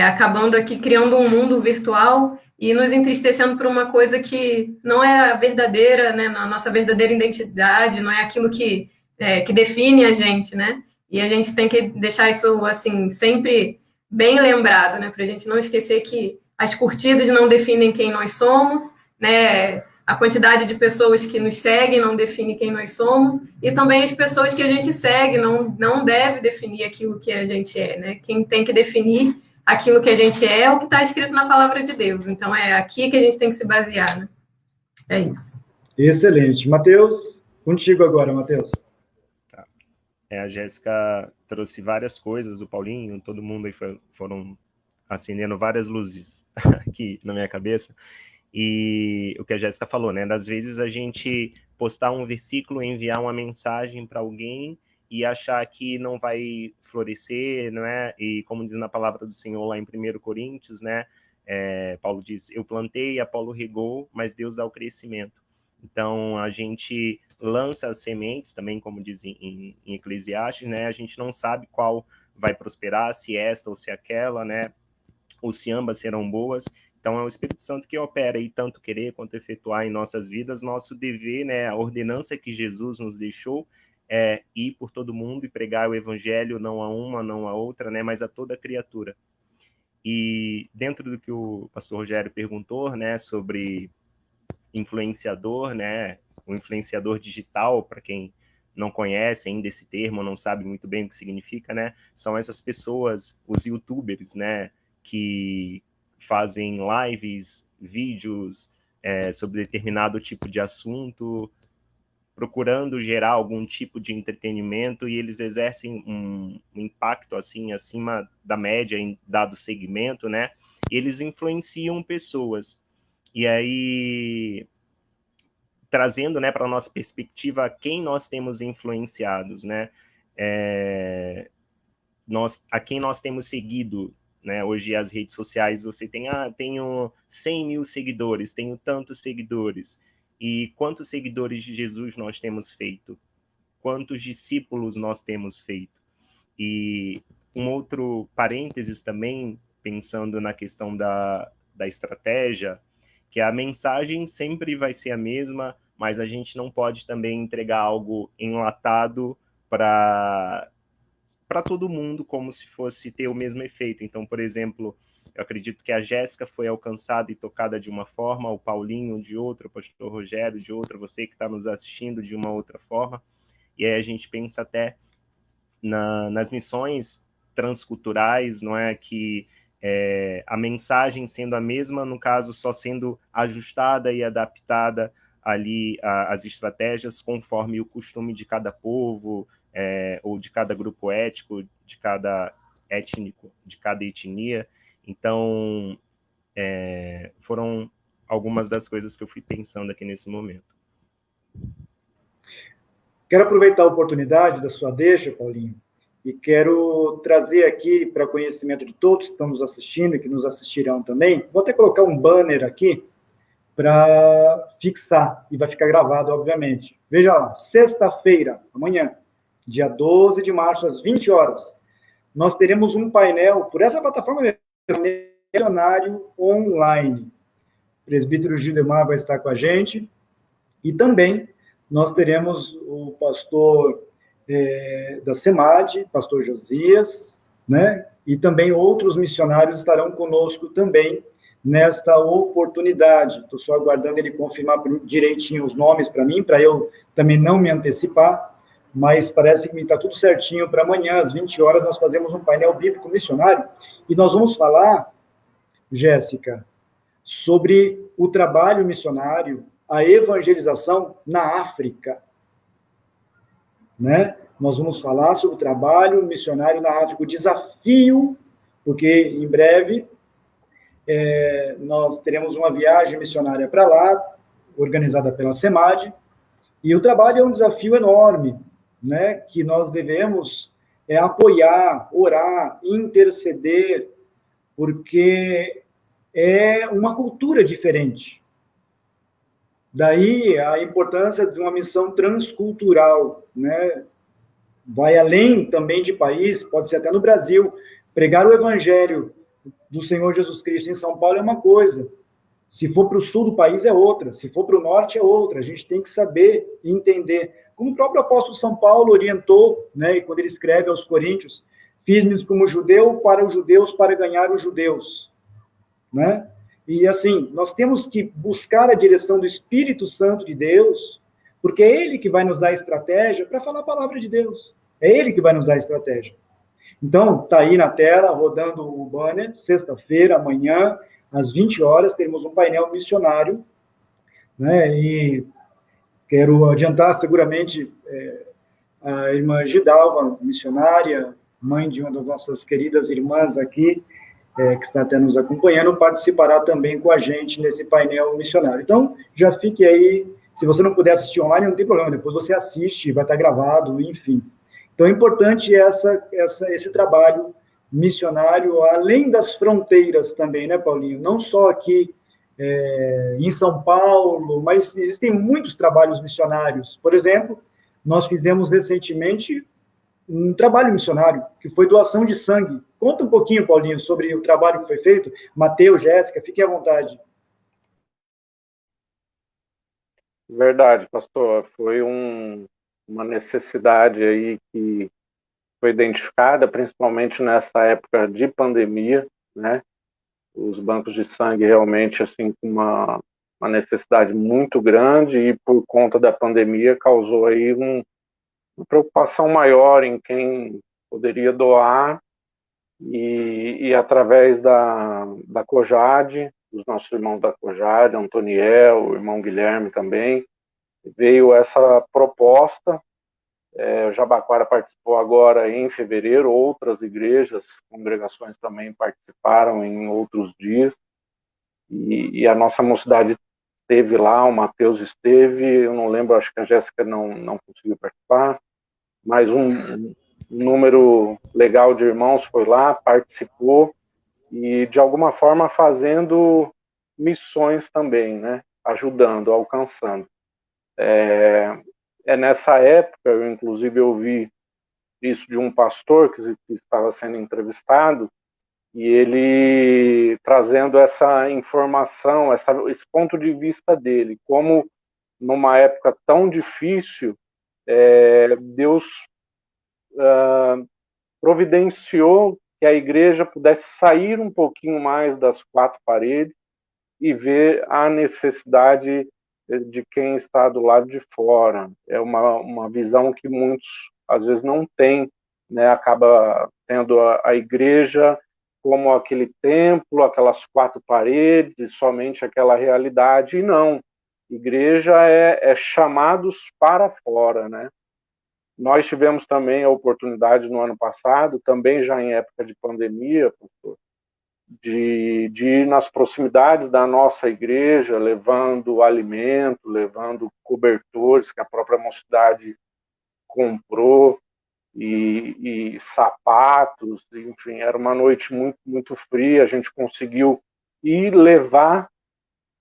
acabando aqui criando um mundo virtual e nos entristecendo por uma coisa que não é a verdadeira, né, a nossa verdadeira identidade, não é aquilo que define a gente, né? E a gente tem que deixar isso, assim, sempre bem lembrado, né? Para a gente não esquecer que as curtidas não definem quem nós somos, né? A quantidade de pessoas que nos seguem não define quem nós somos, e também as pessoas que a gente segue não deve definir aquilo que a gente é, né? Quem tem que definir aquilo que a gente é o que está escrito na palavra de Deus. Então, é aqui que a gente tem que se basear, né? É isso. Excelente. Matheus, contigo agora, Matheus. Tá. A Jéssica trouxe várias coisas, o Paulinho, todo mundo aí foram acendendo várias luzes aqui na minha cabeça. E o que a Jéssica falou, né? Às vezes a gente postar um versículo, enviar uma mensagem para alguém e achar que não vai florescer, não é? E como diz na palavra do Senhor lá em 1 Coríntios, né? Paulo diz, eu plantei, Apolo regou, mas Deus dá o crescimento. Então, a gente lança as sementes, também como diz em Eclesiastes, né? A gente não sabe qual vai prosperar, se esta ou se aquela, né? Ou se ambas serão boas. Então, é o Espírito Santo que opera e tanto querer quanto efetuar em nossas vidas. Nosso dever, né, a ordenança que Jesus nos deixou é ir por todo mundo e pregar o evangelho, não a uma, não a outra, né, mas a toda criatura. E dentro do que o pastor Rogério perguntou, né, sobre influenciador, né, o influenciador digital, para quem não conhece ainda esse termo, não sabe muito bem o que significa, né, são essas pessoas, os youtubers, né, que fazem lives, vídeos sobre determinado tipo de assunto, procurando gerar algum tipo de entretenimento, e eles exercem um impacto assim acima da média em dado segmento, né? E eles influenciam pessoas. E aí, trazendo, né, para a nossa perspectiva, quem nós temos influenciados, né? A quem nós temos seguido, né? Hoje as redes sociais, você tem, tenho 100 mil seguidores, tenho tantos seguidores. E quantos seguidores de Jesus nós temos feito? Quantos discípulos nós temos feito? E um outro parênteses também, pensando na questão da estratégia, que a mensagem sempre vai ser a mesma, mas a gente não pode também entregar algo enlatado para todo mundo, como se fosse ter o mesmo efeito. Então, por exemplo, eu acredito que a Jéssica foi alcançada e tocada de uma forma, o Paulinho de outra, o pastor Rogério de outra, você que está nos assistindo de uma outra forma. E aí a gente pensa até nas missões transculturais, não é, que a mensagem sendo a mesma, no caso, só sendo ajustada e adaptada ali às estratégias conforme o costume de cada povo, ou de cada grupo étnico, de cada etnia. Então, foram algumas das coisas que eu fui pensando aqui nesse momento. Quero aproveitar a oportunidade da sua deixa, Paulinho, e quero trazer aqui para conhecimento de todos que estão nos assistindo e que nos assistirão também. Vou até colocar um banner aqui para fixar, e vai ficar gravado, obviamente. Veja lá, sexta-feira, amanhã, dia 12 de março, às 20 horas, nós teremos um painel, por essa plataforma missionário online. O presbítero Gildemar vai estar com a gente, e também nós teremos o pastor da SEMAD, pastor Josias, né? E também outros missionários estarão conosco também nesta oportunidade. Estou só aguardando ele confirmar direitinho os nomes para mim, para eu também não me antecipar, mas parece que está tudo certinho para amanhã, às 20 horas, nós fazemos um painel bíblico missionário, e nós vamos falar, Jéssica, sobre o trabalho missionário, a evangelização na África, né? Nós vamos falar sobre o trabalho missionário na África, o desafio, porque em breve nós teremos uma viagem missionária para lá, organizada pela SEMAD, e o trabalho é um desafio enorme, né? Que nós devemos apoiar, orar, interceder, porque é uma cultura diferente. Daí a importância de uma missão transcultural, né? Vai além também de país, pode ser até no Brasil. Pregar o evangelho do Senhor Jesus Cristo em São Paulo é uma coisa, se for para o sul do país é outra, se for para o norte é outra. A gente tem que saber e entender. Como o próprio apóstolo São Paulo orientou, né, quando ele escreve aos Coríntios, fiz-me como judeu para os judeus, para ganhar os judeus, né? E assim, nós temos que buscar a direção do Espírito Santo de Deus, porque é Ele que vai nos dar estratégia para falar a palavra de Deus. É Ele que vai nos dar estratégia. Então, está aí na tela, rodando o banner, sexta-feira, amanhã, às 20 horas, teremos um painel missionário, né? E quero adiantar, seguramente, a irmã Gidalva, missionária, mãe de uma das nossas queridas irmãs aqui, que está até nos acompanhando, participará também com a gente nesse painel missionário. Então, já fique aí, se você não puder assistir online, não tem problema, depois você assiste, vai estar gravado, enfim. Então, é importante esse trabalho missionário, além das fronteiras também, né, Paulinho? Não só aqui em São Paulo, mas existem muitos trabalhos missionários. Por exemplo, nós fizemos recentemente um trabalho missionário, que foi doação de sangue. Conta um pouquinho, Paulinho, sobre o trabalho que foi feito. Mateus, Jéssica, fiquem à vontade. Verdade, pastor. Foi uma necessidade aí que foi identificada, principalmente nessa época de pandemia, né? Os bancos de sangue realmente, assim, com uma necessidade muito grande e por conta da pandemia causou aí uma preocupação maior em quem poderia doar e através da COJAD, dos nossos irmãos da COJAD, Antoniel, o irmão Guilherme também, veio essa proposta. O Jabaquara participou agora em fevereiro, outras igrejas, congregações também participaram em outros dias, e a nossa mocidade esteve lá, o Mateus esteve, eu não lembro, acho que a Jéssica não conseguiu participar, mas um número legal de irmãos foi lá, participou, e de alguma forma fazendo missões também, né? Ajudando, alcançando. Nessa época, eu inclusive ouvi isso de um pastor que estava sendo entrevistado, e ele trazendo essa informação, esse ponto de vista dele, como numa época tão difícil, Deus providenciou que a igreja pudesse sair um pouquinho mais das quatro paredes e ver a necessidade de quem está do lado de fora. É uma visão que muitos, às vezes, não têm, né? Acaba tendo a igreja como aquele templo, aquelas quatro paredes e somente aquela realidade, e não. Igreja é chamados para fora, né? Nós tivemos também a oportunidade no ano passado, também já em época de pandemia, pastor, de ir nas proximidades da nossa igreja, levando alimento, levando cobertores que a própria mocidade comprou, e sapatos, enfim, era uma noite muito, muito fria, a gente conseguiu ir levar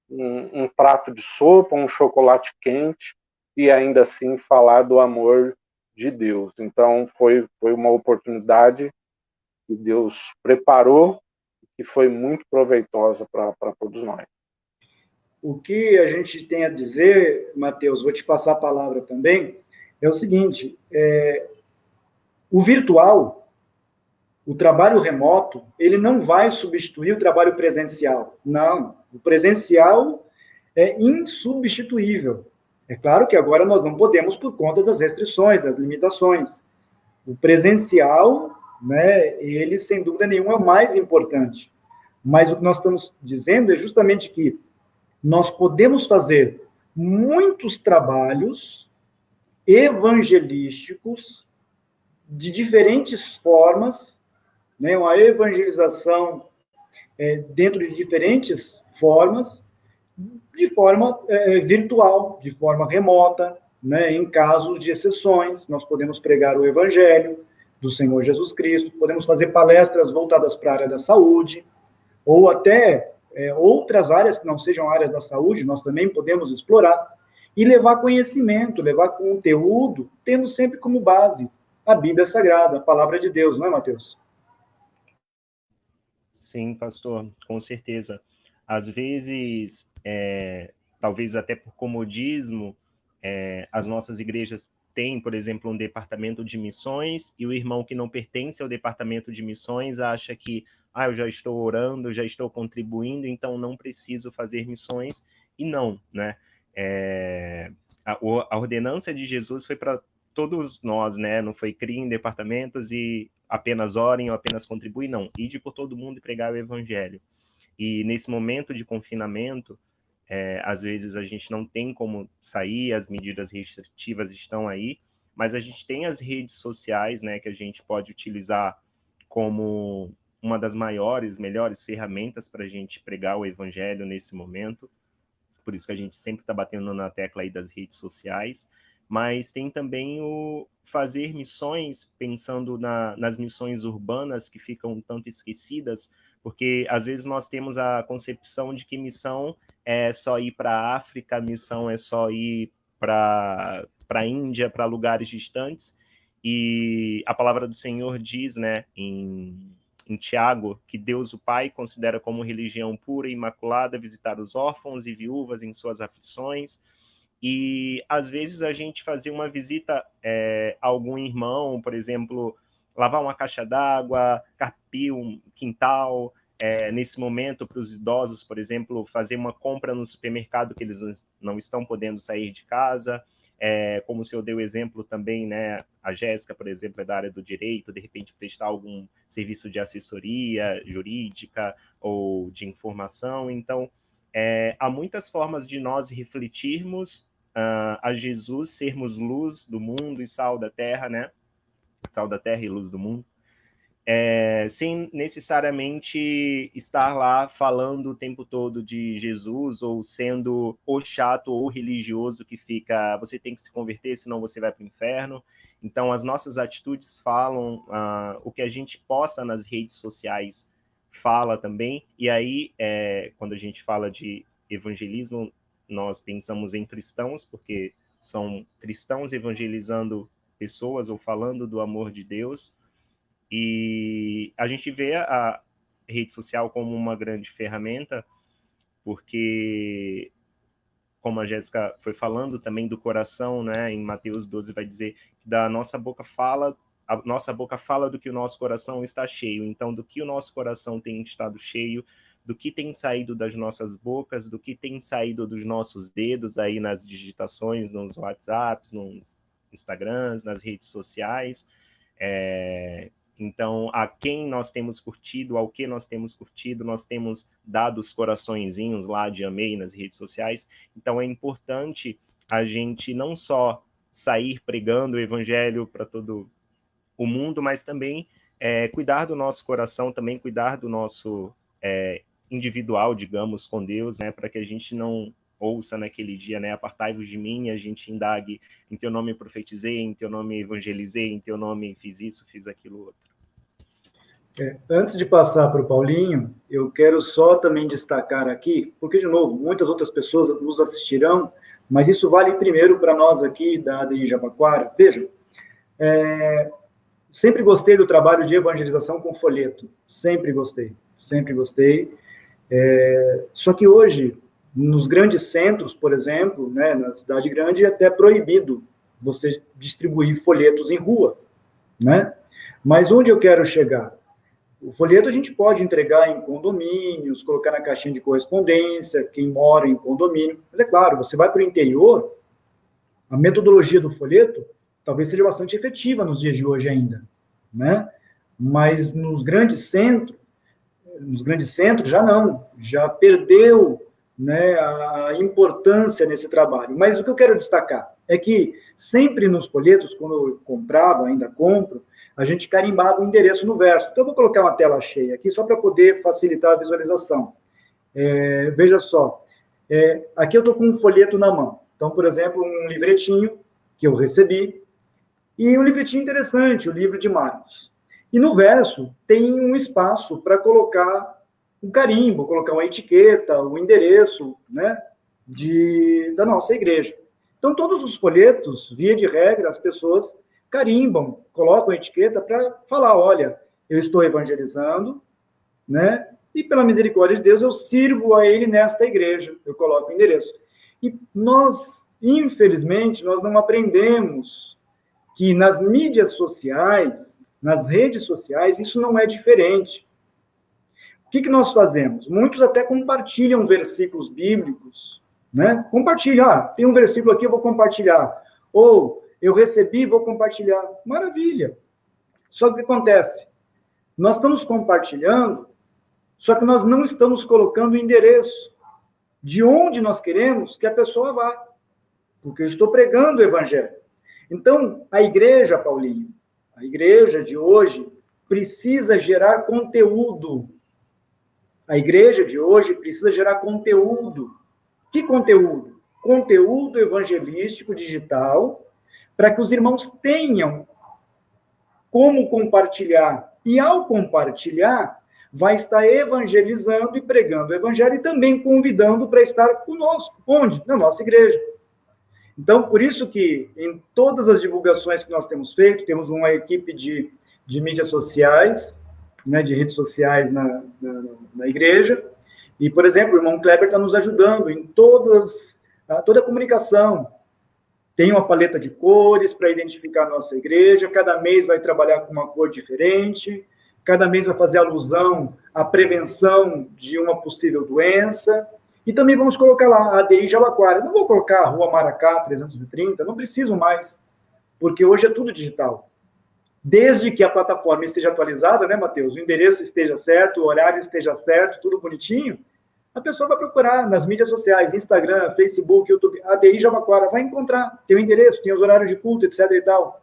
um prato de sopa, um chocolate quente, e ainda assim falar do amor de Deus. Então foi uma oportunidade que Deus preparou, que foi muito proveitosa para todos nós. O que a gente tem a dizer, Mateus, vou te passar a palavra também, é o seguinte, o virtual, o trabalho remoto, ele não vai substituir o trabalho presencial. Não, o presencial é insubstituível. É claro que agora nós não podemos por conta das restrições, das limitações. O presencial, né, ele sem dúvida nenhuma é o mais importante. Mas o que nós estamos dizendo é justamente que nós podemos fazer muitos trabalhos evangelísticos de diferentes formas, né, uma evangelização dentro de diferentes formas, de forma virtual, de forma remota, né, em casos de exceções, nós podemos pregar o evangelho do Senhor Jesus Cristo, podemos fazer palestras voltadas para a área da saúde, ou até outras áreas que não sejam áreas da saúde, nós também podemos explorar, e levar conhecimento, levar conteúdo, tendo sempre como base a Bíblia Sagrada, a Palavra de Deus, não é, Mateus? Sim, pastor, com certeza. Às vezes, talvez até por comodismo, as nossas igrejas têm, por exemplo, um departamento de missões, e o irmão que não pertence ao departamento de missões acha que eu já estou orando, já estou contribuindo, então não preciso fazer missões, e não, né? A ordenança de Jesus foi para todos nós, né? Não foi criem departamentos e apenas orem ou apenas contribuem, não. Ide por todo mundo e pregar o evangelho. E nesse momento de confinamento, às vezes a gente não tem como sair, as medidas restritivas estão aí, mas a gente tem as redes sociais, né, que a gente pode utilizar como uma das maiores, melhores ferramentas para a gente pregar o evangelho nesse momento. Por isso que a gente sempre está batendo na tecla aí das redes sociais, mas tem também o fazer missões, pensando nas missões urbanas que ficam um tanto esquecidas, porque às vezes nós temos a concepção de que missão é só ir para a África, missão é só ir para a Índia, para lugares distantes, e a palavra do Senhor diz, né, em Tiago, que Deus o Pai considera como religião pura e imaculada visitar os órfãos e viúvas em suas aflições. E às vezes a gente fazia uma visita a algum irmão, por exemplo, lavar uma caixa d'água, carpir um quintal, nesse momento para os idosos, por exemplo, fazer uma compra no supermercado que eles não estão podendo sair de casa. Como o senhor deu exemplo também, né? A Jéssica, por exemplo, é da área do direito, de repente prestar algum serviço de assessoria jurídica ou de informação. Então, há muitas formas de nós refletirmos a Jesus, sermos luz do mundo e sal da terra, né? Sal da terra e luz do mundo. Sem necessariamente estar lá falando o tempo todo de Jesus ou sendo o chato ou religioso que fica, você tem que se converter, senão você vai para o inferno. Então, as nossas atitudes falam, o que a gente posta nas redes sociais fala também. E aí, quando a gente fala de evangelismo, nós pensamos em cristãos, porque são cristãos evangelizando pessoas ou falando do amor de Deus. E a gente vê a rede social como uma grande ferramenta, porque, como a Jéssica foi falando também do coração, né, em Mateus 12 vai dizer que a nossa boca fala do que o nosso coração está cheio. Então, do que o nosso coração tem estado cheio, do que tem saído das nossas bocas, do que tem saído dos nossos dedos aí nas digitações, nos WhatsApps, nos Instagrams, nas redes sociais. Então, a quem nós temos curtido, ao que nós temos curtido, nós temos dado os coraçõezinhos lá de amei nas redes sociais. Então, é importante a gente não só sair pregando o evangelho para todo o mundo, mas também cuidar do nosso coração, também cuidar do nosso individual, digamos, com Deus, né, para que a gente não ouça naquele dia, né, apartai-vos de mim, e a gente indague, em teu nome profetizei, em teu nome evangelizei, em teu nome fiz isso, fiz aquilo outro. Antes de passar para o Paulinho, eu quero só também destacar aqui, porque, de novo, muitas outras pessoas nos assistirão, mas isso vale primeiro para nós aqui da ADI Jabaquara. Vejam, sempre gostei do trabalho de evangelização com folheto, sempre gostei. Só que hoje, nos grandes centros, por exemplo, né, na cidade grande, é até proibido você distribuir folhetos em rua, né? Mas onde eu quero chegar? O folheto a gente pode entregar em condomínios, colocar na caixinha de correspondência, quem mora em condomínio. Mas é claro, você vai para o interior, a metodologia do folheto talvez seja bastante efetiva nos dias de hoje ainda, né? Mas nos grandes centros já não, já perdeu, né, a importância nesse trabalho. Mas o que eu quero destacar é que sempre nos folhetos, quando eu comprava, ainda compro, a gente carimbava o endereço no verso. Então, eu vou colocar uma tela cheia aqui, só para poder facilitar a visualização. Veja só, aqui eu estou com um folheto na mão. Então, por exemplo, um livretinho que eu recebi, e um livretinho interessante, o livro de Marcos. E no verso tem um espaço para colocar um carimbo, colocar uma etiqueta, o endereço, né, da nossa igreja. Então, todos os folhetos, via de regra, as pessoas carimbam, colocam a etiqueta para falar, olha, eu estou evangelizando, né? E pela misericórdia de Deus, eu sirvo a ele nesta igreja. Eu coloco o endereço. E nós, infelizmente, nós não aprendemos que nas mídias sociais, nas redes sociais, isso não é diferente. O que nós fazemos? Muitos até compartilham versículos bíblicos, né? Compartilham, tem um versículo aqui, eu vou compartilhar. Ou eu recebi, vou compartilhar. Maravilha. Só que o que acontece? Nós estamos compartilhando, só que nós não estamos colocando o endereço de onde nós queremos que a pessoa vá. Porque eu estou pregando o evangelho. Então, a igreja, Paulinho, a igreja de hoje precisa gerar conteúdo. A igreja de hoje precisa gerar conteúdo. Que conteúdo? Conteúdo evangelístico digital, para que os irmãos tenham como compartilhar. E, ao compartilhar, vai estar evangelizando e pregando o evangelho e também convidando para estar conosco. Onde? Na nossa igreja. Então, por isso que em todas as divulgações que nós temos feito, temos uma equipe de mídias sociais, né, de redes sociais na igreja, e, por exemplo, o irmão Kleber está nos ajudando em toda a comunicação. Tem uma paleta de cores para identificar a nossa igreja, cada mês vai trabalhar com uma cor diferente, cada mês vai fazer alusão à prevenção de uma possível doença, e também vamos colocar lá a ADI Jabaquara. Não vou colocar a Rua Maracá 330, não preciso mais, porque hoje é tudo digital. Desde que a plataforma esteja atualizada, né, Matheus? O endereço esteja certo, o horário esteja certo, tudo bonitinho, a pessoa vai procurar nas mídias sociais, Instagram, Facebook, YouTube, ADI Jabaquara, vai encontrar, tem o endereço, tem os horários de culto, etc. e tal.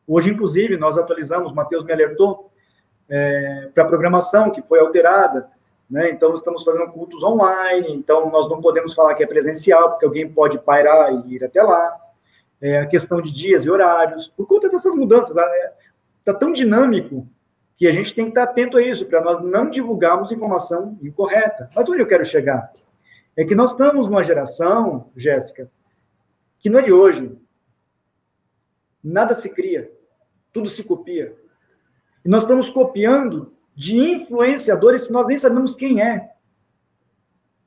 Hoje, inclusive, nós atualizamos, o Matheus me alertou, para a programação, que foi alterada, né? Então, nós estamos fazendo cultos online, então nós não podemos falar que é presencial, porque alguém pode pairar e ir até lá. A questão de dias e horários, por conta dessas mudanças, está tão dinâmico que a gente tem que estar atento a isso, para nós não divulgarmos informação incorreta. Mas onde eu quero chegar? É que nós estamos numa geração, Jéssica, que não é de hoje. Nada se cria, tudo se copia. E nós estamos copiando de influenciadores que nós nem sabemos quem é.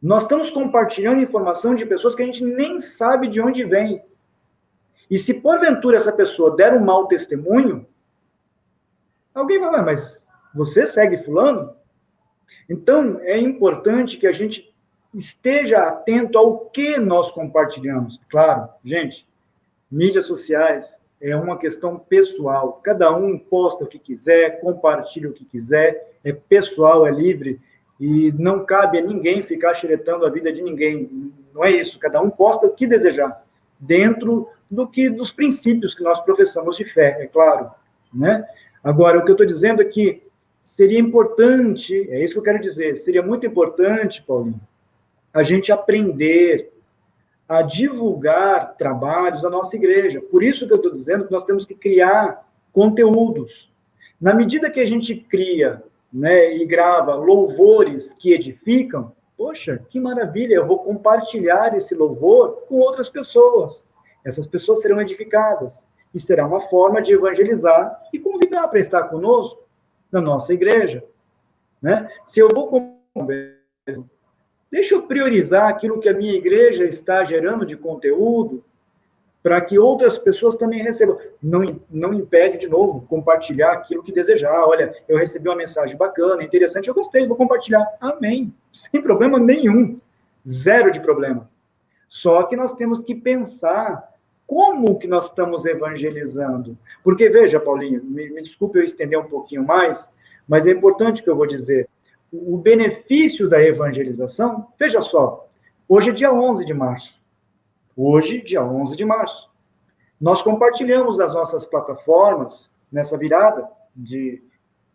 Nós estamos compartilhando informação de pessoas que a gente nem sabe de onde vem. E se porventura essa pessoa der um mau testemunho, alguém vai, mas você segue fulano? Então, é importante que a gente esteja atento ao que nós compartilhamos. Claro, gente, mídias sociais é uma questão pessoal. Cada um posta o que quiser, compartilha o que quiser, é pessoal, é livre, e não cabe a ninguém ficar xeretando a vida de ninguém. Não é isso. Cada um posta o que desejar, dentro dos princípios que nós professamos de fé, é claro, né? Agora, o que eu estou dizendo é que seria importante, é isso que eu quero dizer, seria muito importante, Paulinho, a gente aprender a divulgar trabalhos da nossa igreja. Por isso que eu estou dizendo que nós temos que criar conteúdos. Na medida que a gente cria, né, e grava louvores que edificam, poxa, que maravilha, eu vou compartilhar esse louvor com outras pessoas. Essas pessoas serão edificadas. E será uma forma de evangelizar e convidar para estar conosco na nossa igreja. Né? Se eu vou... Deixa eu priorizar aquilo que a minha igreja está gerando de conteúdo para que outras pessoas também recebam. Não impede, de novo, compartilhar aquilo que desejar. Olha, eu recebi uma mensagem bacana, interessante, eu gostei, vou compartilhar. Amém. Sem problema nenhum. Zero de problema. Só que nós temos que pensar como que nós estamos evangelizando. Porque, veja, Paulinho, me desculpe eu estender um pouquinho mais, mas é importante o que eu vou dizer. O benefício da evangelização, veja só, hoje é dia 11 de março. Hoje, dia 11 de março. Nós compartilhamos nas nossas plataformas, nessa virada de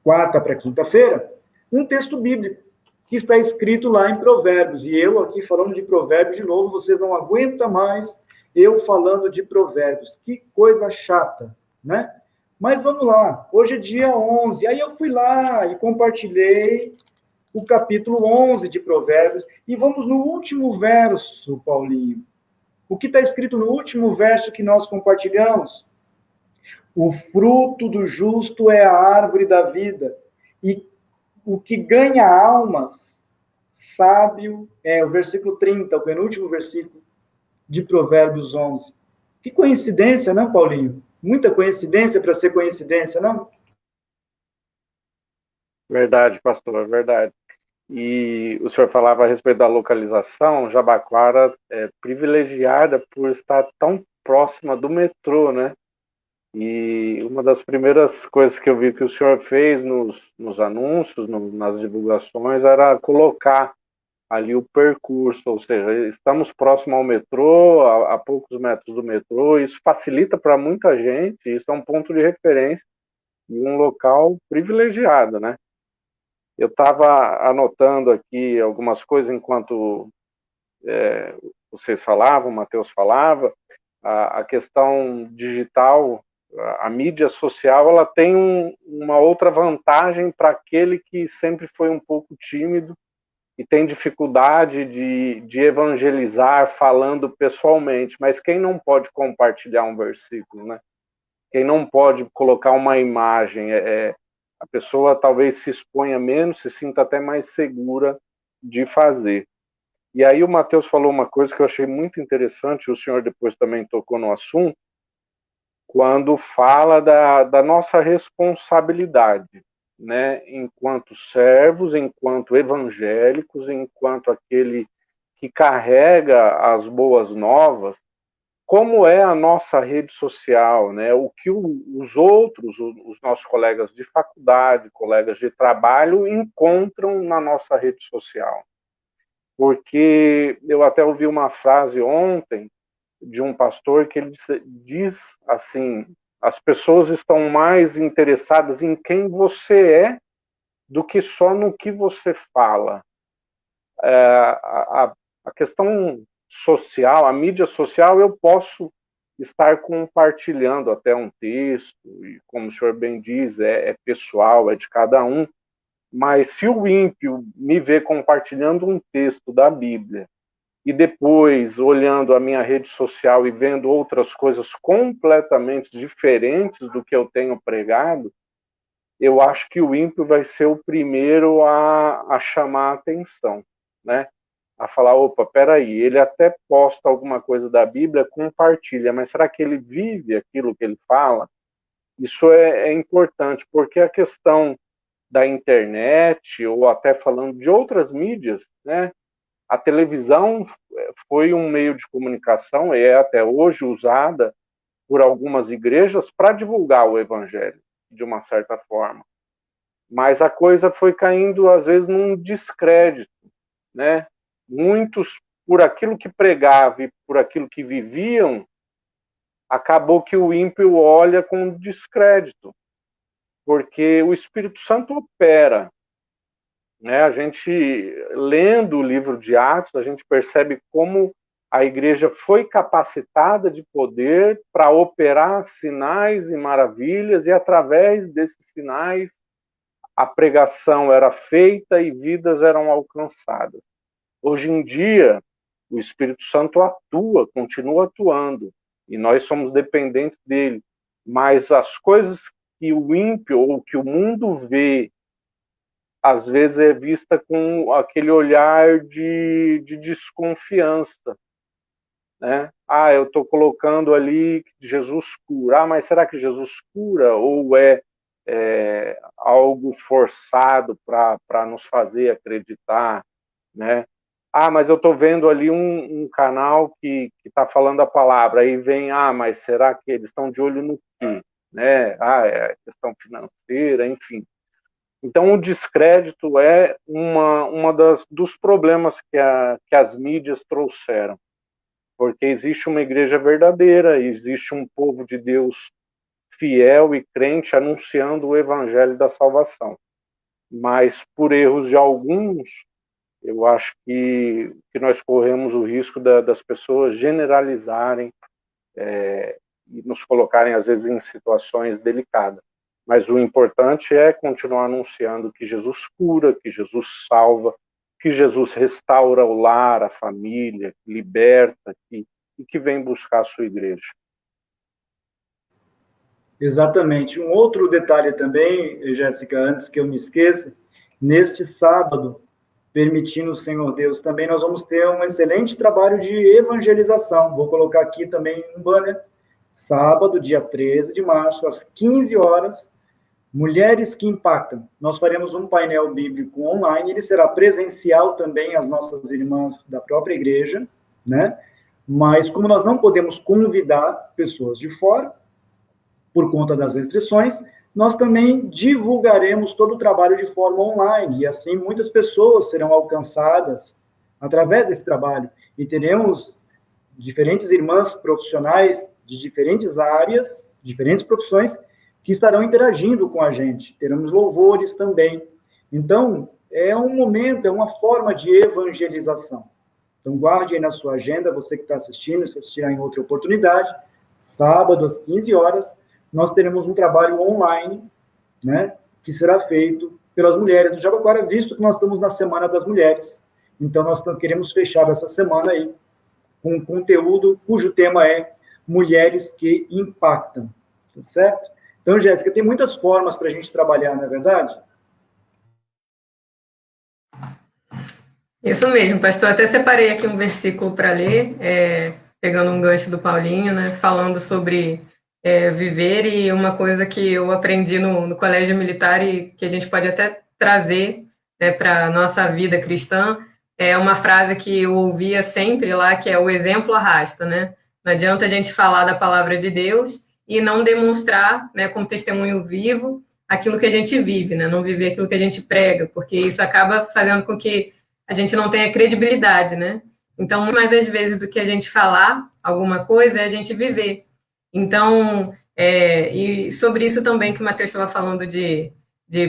quarta para quinta-feira, um texto bíblico que está escrito lá em Provérbios. E eu aqui falando de Provérbios de novo, vocês não aguentam mais eu falando de Provérbios. Que coisa chata, né? Mas vamos lá, hoje é dia 11. Aí eu fui lá e compartilhei o capítulo 11 de Provérbios. E vamos no último verso, Paulinho. O que está escrito no último verso que nós compartilhamos? O fruto do justo é a árvore da vida, e o que ganha almas, sábio, é o versículo 30, o penúltimo versículo de Provérbios 11. Que coincidência, não, Paulinho? Muita coincidência para ser coincidência, não? Verdade, pastor, verdade. E o senhor falava a respeito da localização. Jabaquara é privilegiada por estar tão próxima do metrô, né? E uma das primeiras coisas que eu vi que o senhor fez nos anúncios, nas divulgações, era colocar ali o percurso, ou seja, estamos próximo ao metrô, a poucos metros do metrô. Isso facilita para muita gente, isso é um ponto de referência e um local privilegiado, né? Eu estava anotando aqui algumas coisas enquanto vocês falavam, o Matheus falava. A questão digital, a mídia social, ela tem uma outra vantagem para aquele que sempre foi um pouco tímido e tem dificuldade de evangelizar falando pessoalmente, mas quem não pode compartilhar um versículo, né? Quem não pode colocar uma imagem, a pessoa talvez se exponha menos, se sinta até mais segura de fazer. E aí o Mateus falou uma coisa que eu achei muito interessante, o senhor depois também tocou no assunto, quando fala da nossa responsabilidade, né, enquanto servos, enquanto evangélicos, enquanto aquele que carrega as boas novas, como é a nossa rede social, né, o que os outros, os nossos colegas de faculdade, colegas de trabalho encontram na nossa rede social. Porque eu até ouvi uma frase ontem de um pastor que ele diz assim: as pessoas estão mais interessadas em quem você é do que só no que você fala. A questão social, a mídia social, eu posso estar compartilhando até um texto, e como o senhor bem diz, é pessoal, é de cada um, mas se o ímpio me vê compartilhando um texto da Bíblia, e depois olhando a minha rede social e vendo outras coisas completamente diferentes do que eu tenho pregado, eu acho que o ímpio vai ser o primeiro a chamar a atenção, né? A falar, opa, peraí, ele até posta alguma coisa da Bíblia, compartilha, mas será que ele vive aquilo que ele fala? Isso é importante, porque a questão da internet, ou até falando de outras mídias, né? A televisão foi um meio de comunicação, e é até hoje usada por algumas igrejas para divulgar o evangelho, de uma certa forma. Mas a coisa foi caindo, às vezes, num descrédito, né? Muitos, por aquilo que pregavam e por aquilo que viviam, acabou que o ímpio olha com descrédito, porque o Espírito Santo opera, né? A gente, lendo o livro de Atos, a gente percebe como a igreja foi capacitada de poder para operar sinais e maravilhas, e através desses sinais a pregação era feita e vidas eram alcançadas. Hoje em dia, o Espírito Santo atua, continua atuando, e nós somos dependentes dele, mas as coisas que o ímpio ou que o mundo vê, às vezes é vista com aquele olhar de desconfiança, né? Ah, eu estou colocando ali que Jesus cura. Ah, mas será que Jesus cura? Ou é algo forçado para nos fazer acreditar, né? Ah, mas eu estou vendo ali um canal que está falando a palavra. Aí vem, mas será que eles estão de olho no quê? Né? É questão financeira, enfim. Então, o descrédito é dos problemas que as mídias trouxeram, porque existe uma igreja verdadeira, existe um povo de Deus fiel e crente anunciando o evangelho da salvação. Mas, por erros de alguns, eu acho que nós corremos o risco das pessoas generalizarem e nos colocarem, às vezes, em situações delicadas. Mas o importante é continuar anunciando que Jesus cura, que Jesus salva, que Jesus restaura o lar, a família, liberta, e que vem buscar a sua igreja. Exatamente. Um outro detalhe também, Jéssica, antes que eu me esqueça, neste sábado, permitindo o Senhor Deus, também nós vamos ter um excelente trabalho de evangelização. Vou colocar aqui também um banner. Sábado, dia 13 de março, às 15 horas, Mulheres que Impactam. Nós faremos um painel bíblico online, ele será presencial também, as nossas irmãs da própria igreja, né? Mas como nós não podemos convidar pessoas de fora, por conta das restrições, nós também divulgaremos todo o trabalho de forma online, e assim muitas pessoas serão alcançadas através desse trabalho, e teremos diferentes irmãs profissionais de diferentes áreas, diferentes profissões, que estarão interagindo com a gente. Teremos louvores também. Então, é um momento, é uma forma de evangelização. Então, guarde aí na sua agenda, você que está assistindo, se assistirá em outra oportunidade, sábado às 15 horas, nós teremos um trabalho online, né, que será feito pelas mulheres do Jabaquara, visto que nós estamos na Semana das Mulheres. Então, nós queremos fechar essa semana aí com um conteúdo cujo tema é Mulheres que Impactam, tá certo? Então, Jéssica, tem muitas formas para a gente trabalhar, não é verdade? Isso mesmo, pastor. Até separei aqui um versículo para ler, pegando um gancho do Paulinho, né, falando sobre viver, e uma coisa que eu aprendi no colégio militar e que a gente pode até trazer, né, para a nossa vida cristã, é uma frase que eu ouvia sempre lá, que é o exemplo arrasta, né? Não adianta a gente falar da palavra de Deus e não demonstrar, né, como testemunho vivo aquilo que a gente vive, né? Não viver aquilo que a gente prega, porque isso acaba fazendo com que a gente não tenha credibilidade, né? Então, muito mais às vezes do que a gente falar alguma coisa é a gente viver. Então, e sobre isso também que o Matheus estava falando de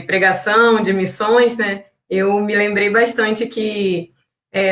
pregação, de missões, né? Eu me lembrei bastante que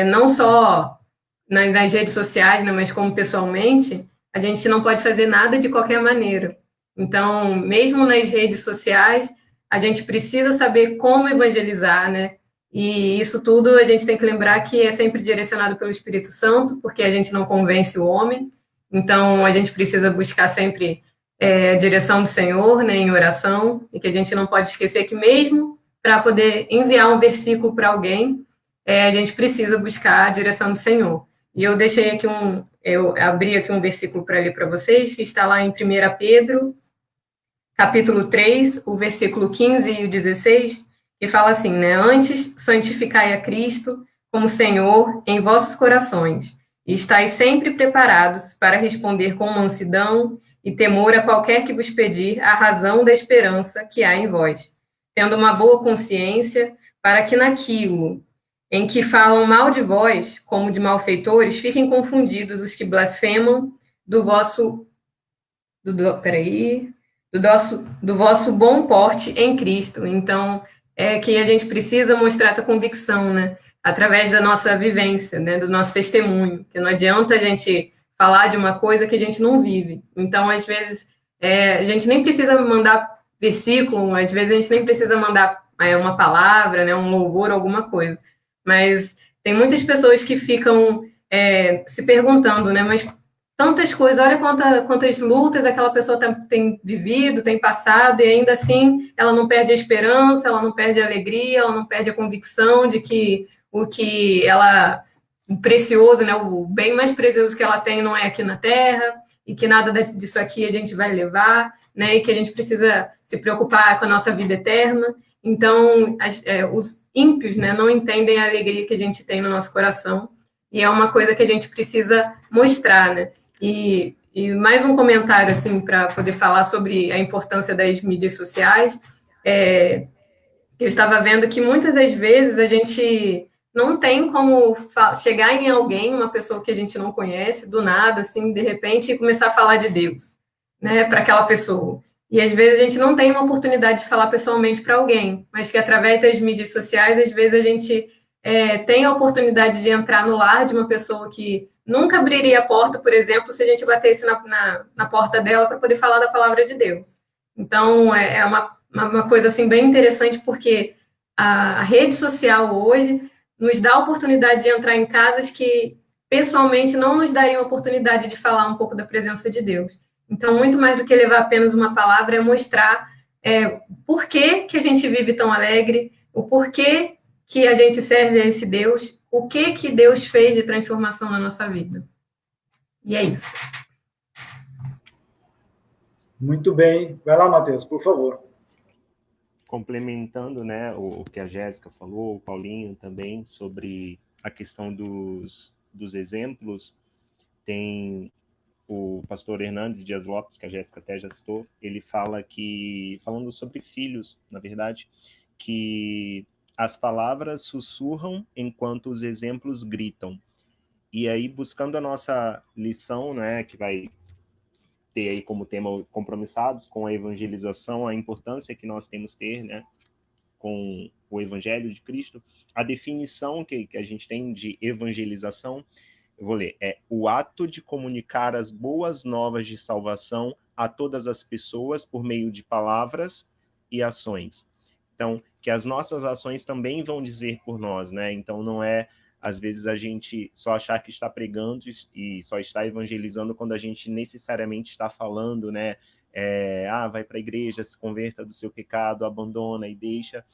não só nas redes sociais, né, mas como pessoalmente, a gente não pode fazer nada de qualquer maneira. Então, mesmo nas redes sociais, a gente precisa saber como evangelizar, né? E isso tudo a gente tem que lembrar que é sempre direcionado pelo Espírito Santo, porque a gente não convence o homem. Então, a gente precisa buscar sempre a direção do Senhor, né, em oração, e que a gente não pode esquecer que mesmo para poder enviar um versículo para alguém, a gente precisa buscar a direção do Senhor. E eu deixei aqui eu abri aqui um versículo para ler para vocês, que está lá em 1 Pedro, capítulo 3, o versículo 15 e o 16, que fala assim, né? Antes, santificai a Cristo como Senhor em vossos corações, e estáis sempre preparados para responder com mansidão e temor a qualquer que vos pedir a razão da esperança que há em vós, tendo uma boa consciência, para que naquilo em que falam mal de vós, como de malfeitores, fiquem confundidos os que blasfemam do vosso do vosso bom porte em Cristo. Então, é que a gente precisa mostrar essa convicção, né? Através da nossa vivência, né? Do nosso testemunho. Que não adianta a gente falar de uma coisa que a gente não vive. Então, às vezes, a gente nem precisa mandar versículo, às vezes a gente nem precisa mandar uma palavra, né? Um louvor, alguma coisa. Mas tem muitas pessoas que ficam se perguntando, né? Mas tantas coisas, olha quantas lutas aquela pessoa tem vivido, tem passado, e ainda assim ela não perde a esperança, ela não perde a alegria, ela não perde a convicção de que o precioso, né, o bem mais precioso que ela tem não é aqui na Terra, e que nada disso aqui a gente vai levar, né, e que a gente precisa se preocupar com a nossa vida eterna. Então, os ímpios, né, não entendem a alegria que a gente tem no nosso coração, e é uma coisa que a gente precisa mostrar, né? E mais um comentário, assim, para poder falar sobre a importância das mídias sociais. Eu estava vendo que muitas das vezes a gente não tem como chegar em alguém, uma pessoa que a gente não conhece, do nada, assim, de repente, e começar a falar de Deus, né, para aquela pessoa. E às vezes a gente não tem uma oportunidade de falar pessoalmente para alguém, mas que através das mídias sociais, às vezes a gente tem a oportunidade de entrar no lar de uma pessoa que nunca abriria a porta, por exemplo, se a gente batesse na porta dela para poder falar da palavra de Deus. Então, é uma coisa assim bem interessante, porque a rede social hoje nos dá a oportunidade de entrar em casas que pessoalmente não nos dariam a oportunidade de falar um pouco da presença de Deus. Então, muito mais do que levar apenas uma palavra, é mostrar por que a gente vive tão alegre, o porquê que a gente serve a esse Deus, o que Deus fez de transformação na nossa vida. E é isso. Muito bem. Vai lá, Matheus, por favor. Complementando, né, o que a Jéssica falou, o Paulinho também, sobre a questão dos exemplos, tem o pastor Hernandes Dias Lopes, que a Jéssica até já citou, ele fala que, falando sobre filhos, na verdade, que as palavras sussurram enquanto os exemplos gritam. E aí, buscando a nossa lição, né, que vai ter aí como tema compromissados com a evangelização, a importância que nós temos ter, né, com o Evangelho de Cristo, a definição que a gente tem de evangelização, eu vou ler, é o ato de comunicar as boas novas de salvação a todas as pessoas por meio de palavras e ações. Então, que as nossas ações também vão dizer por nós, né? Então não é, às vezes, a gente só achar que está pregando e só está evangelizando quando a gente necessariamente está falando, né? Vai para a igreja, se converta do seu pecado, abandona e deixa.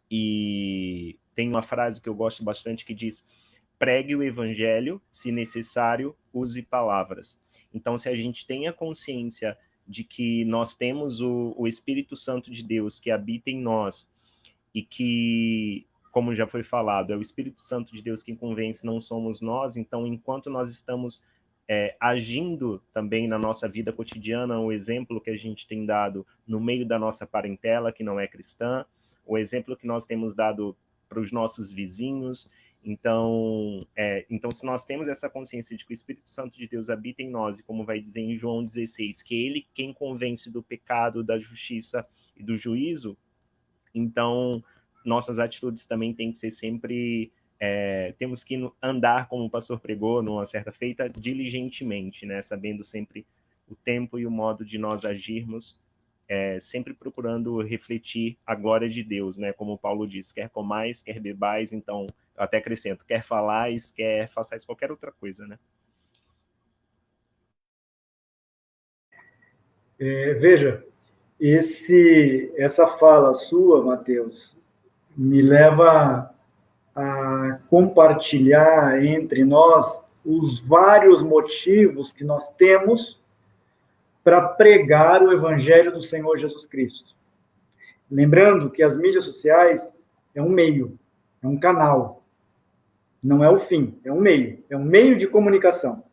E tem uma frase que eu gosto bastante que diz: pregue o evangelho, se necessário, use palavras. Então, se a gente tem a consciência de que nós temos o Espírito Santo de Deus que habita em nós e que, como já foi falado, é o Espírito Santo de Deus quem convence, não somos nós. Então, enquanto nós estamos agindo também na nossa vida cotidiana, o exemplo que a gente tem dado no meio da nossa parentela, que não é cristã, o exemplo que nós temos dado para os nossos vizinhos. Então, se nós temos essa consciência de que o Espírito Santo de Deus habita em nós, e como vai dizer em João 16, que ele quem convence do pecado, da justiça e do juízo, então nossas atitudes também têm que ser sempre, temos que andar, como o pastor pregou, numa certa feita, diligentemente, né? Sabendo sempre o tempo e o modo de nós agirmos, sempre procurando refletir a glória de Deus, né? Como Paulo diz, quer comais, quer bebais, então, eu até acrescento, quer falais, quer façais qualquer outra coisa, né? Veja, essa fala sua, Mateus, me leva a compartilhar entre nós os vários motivos que nós temos para pregar o Evangelho do Senhor Jesus Cristo. Lembrando que as mídias sociais é um meio, é um canal, não é o fim, é um meio de comunicação,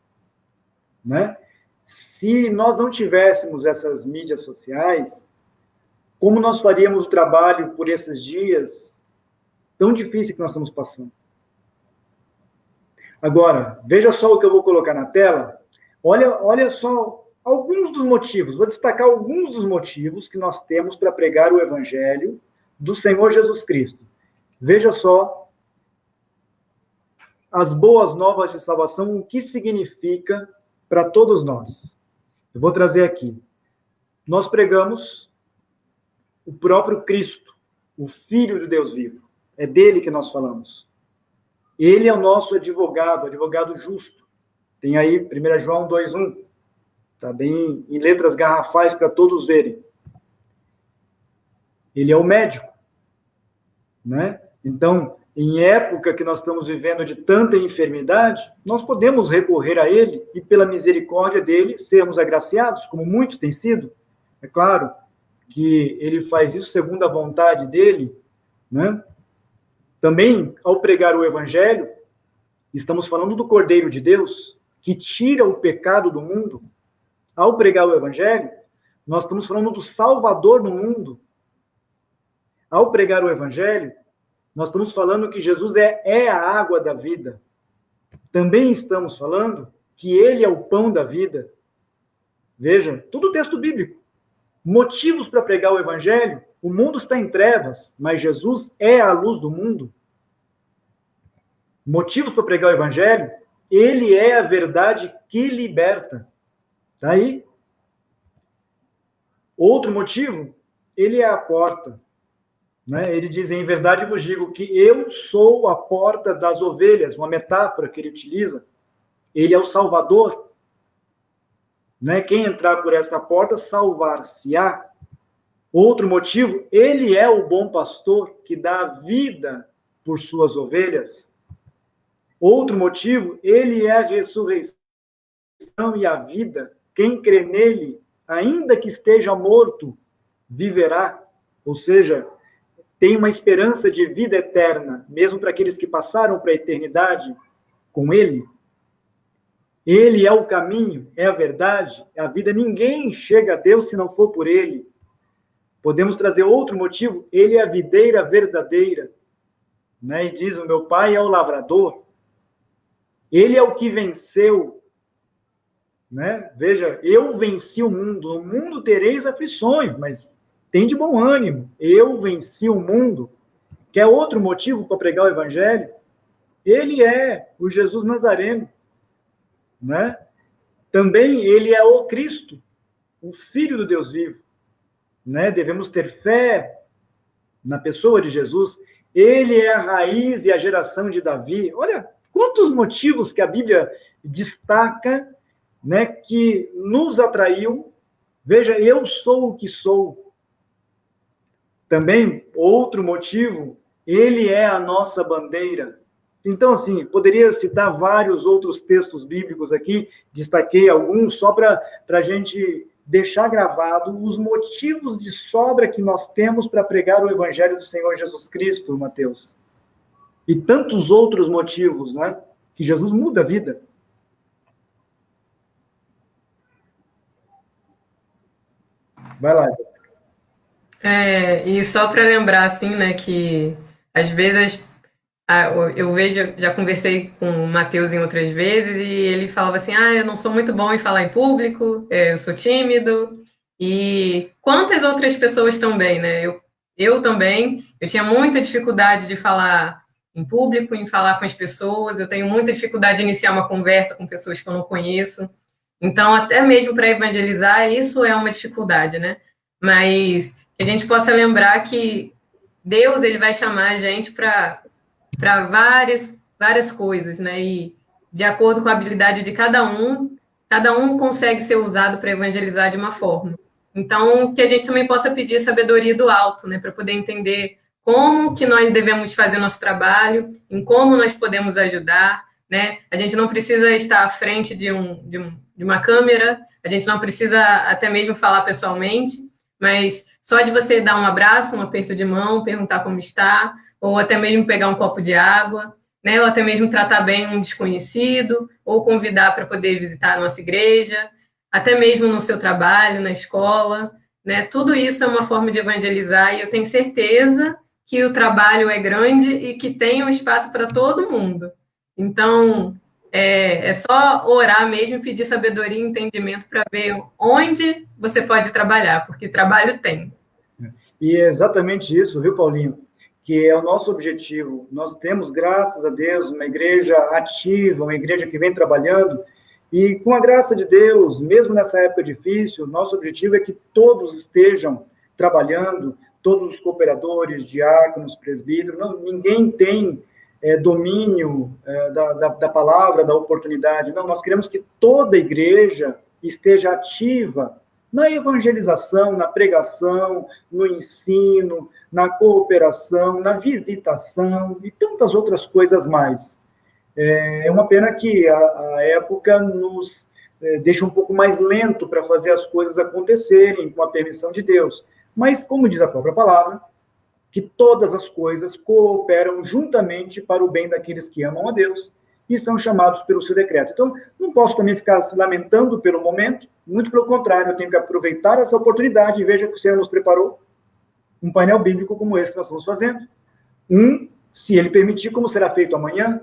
né? Se nós não tivéssemos essas mídias sociais, como nós faríamos o trabalho por esses dias tão difíceis que nós estamos passando? Agora, veja só o que eu vou colocar na tela. Olha só alguns dos motivos, vou destacar alguns dos motivos que nós temos para pregar o Evangelho do Senhor Jesus Cristo. Veja só as boas novas de salvação, o que significa para todos nós. Eu vou trazer aqui. Nós pregamos o próprio Cristo, o Filho de Deus vivo. É dele que nós falamos. Ele é o nosso advogado justo. Tem aí 1 João 2:1. Está bem em letras garrafais para todos verem. Ele é o médico, né? Então, em época que nós estamos vivendo de tanta enfermidade, nós podemos recorrer a ele e, pela misericórdia dele, sermos agraciados, como muitos têm sido. É claro que ele faz isso segundo a vontade dele, né? Também, ao pregar o Evangelho, estamos falando do Cordeiro de Deus, que tira o pecado do mundo. Ao pregar o Evangelho, nós estamos falando do Salvador do mundo. Ao pregar o Evangelho, nós estamos falando que Jesus é a água da vida. Também estamos falando que ele é o pão da vida. Veja, tudo texto bíblico. Motivos para pregar o Evangelho: o mundo está em trevas, mas Jesus é a luz do mundo. Motivos para pregar o Evangelho: ele é a verdade que liberta. Está aí. Outro motivo: ele é a porta. Né? Ele diz: em verdade vos digo que eu sou a porta das ovelhas, uma metáfora que ele utiliza. Ele é o Salvador. Né? Quem entrar por esta porta salvar-se-á. Outro motivo: ele é o bom pastor que dá a vida por suas ovelhas. Outro motivo: ele é a ressurreição e a vida. Quem crê nele, ainda que esteja morto, viverá. Ou seja, tem uma esperança de vida eterna, mesmo para aqueles que passaram para a eternidade com ele. Ele é o caminho, é a verdade, é a vida. Ninguém chega a Deus se não for por ele. Podemos trazer outro motivo: ele é a videira verdadeira. Né? E diz: o meu pai é o lavrador. Ele é o que venceu. Né? Veja, eu venci o mundo. No mundo tereis aflições, mas tem de bom ânimo. Eu venci o mundo. Quer outro motivo para pregar o Evangelho? Ele é o Jesus Nazareno. Né? Também ele é o Cristo, o Filho do Deus vivo. Né? Devemos ter fé na pessoa de Jesus, ele é a raiz e a geração de Davi. Olha quantos motivos que a Bíblia destaca, né, que nos atraiu. Veja, eu sou o que sou. Também, outro motivo, ele é a nossa bandeira. Então, assim, poderia citar vários outros textos bíblicos aqui, destaquei alguns só para a gente deixar gravado os motivos de sobra que nós temos para pregar o Evangelho do Senhor Jesus Cristo, Mateus. E tantos outros motivos, né? Que Jesus muda a vida. Vai lá. E só para lembrar, assim, né, que às vezes eu vejo, já conversei com o Matheus em outras vezes, e ele falava assim, eu não sou muito bom em falar em público, eu sou tímido, e quantas outras pessoas também, né? Eu também, eu tinha muita dificuldade de falar em público, em falar com as pessoas, eu tenho muita dificuldade de iniciar uma conversa com pessoas que eu não conheço, então até mesmo para evangelizar, isso é uma dificuldade, né? Mas que a gente possa lembrar que Deus, ele vai chamar a gente para várias coisas, né? E de acordo com a habilidade de cada um consegue ser usado para evangelizar de uma forma. Então, que a gente também possa pedir sabedoria do alto, né? Para poder entender como que nós devemos fazer nosso trabalho, em como nós podemos ajudar, né? A gente não precisa estar à frente de uma câmera, a gente não precisa até mesmo falar pessoalmente, mas só de você dar um abraço, um aperto de mão, perguntar como está, ou até mesmo pegar um copo de água, né? Ou até mesmo tratar bem um desconhecido, ou convidar para poder visitar a nossa igreja, até mesmo no seu trabalho, na escola, né? Tudo isso é uma forma de evangelizar, e eu tenho certeza que o trabalho é grande e que tem um espaço para todo mundo. Então, é só orar mesmo e pedir sabedoria e entendimento para ver onde você pode trabalhar, porque trabalho tem. E é exatamente isso, viu, Paulinho? Que é o nosso objetivo. Nós temos, graças a Deus, uma igreja ativa, uma igreja que vem trabalhando, e com a graça de Deus, mesmo nessa época difícil, nosso objetivo é que todos estejam trabalhando, todos os cooperadores, diáconos, presbíteros, não, ninguém tem domínio da palavra, da oportunidade. Não, nós queremos que toda a igreja esteja ativa na evangelização, na pregação, no ensino, na cooperação, na visitação e tantas outras coisas mais. É uma pena que a época nos deixa um pouco mais lento para fazer as coisas acontecerem com a permissão de Deus. Mas, como diz a própria palavra, que todas as coisas cooperam juntamente para o bem daqueles que amam a Deus e estão chamados pelo seu decreto. Então, não posso também ficar se lamentando pelo momento, muito pelo contrário, eu tenho que aproveitar essa oportunidade e veja que o Senhor nos preparou um painel bíblico como esse que nós estamos fazendo. Se ele permitir, como será feito amanhã,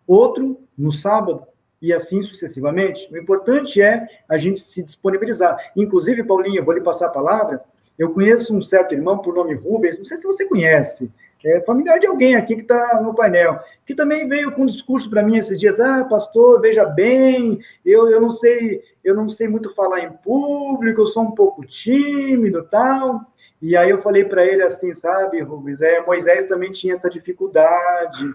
outro no sábado, e assim sucessivamente. O importante é a gente se disponibilizar. Inclusive, Paulinho, eu vou lhe passar a palavra, eu conheço um certo irmão por nome Rubens, não sei se você conhece, é familiar de alguém aqui que está no painel, que também veio com um discurso para mim esses dias, pastor, veja bem, eu não sei muito falar em público, eu sou um pouco tímido, tal. E aí eu falei para ele assim, sabe, Rubens, Moisés também tinha essa dificuldade.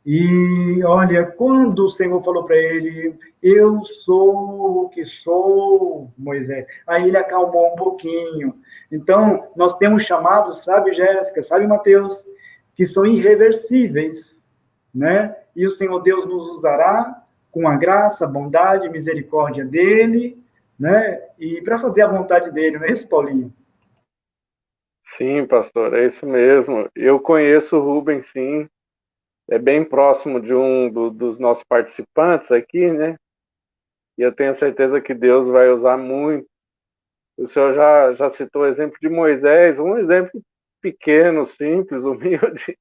E olha, quando o Senhor falou para ele, eu sou o que sou, Moisés, aí ele acalmou um pouquinho. Então, nós temos chamados, sabe, Jéssica, sabe, Mateus, que são irreversíveis, né? E o Senhor Deus nos usará com a graça, a bondade e misericórdia dele, né? E para fazer a vontade dele, não é isso, Paulinho? Sim, pastor, é isso mesmo. Eu conheço o Rubens, sim. É bem próximo de dos nossos participantes aqui, né? E eu tenho certeza que Deus vai usar muito. O senhor já citou o exemplo de Moisés, um exemplo pequeno, simples, humilde.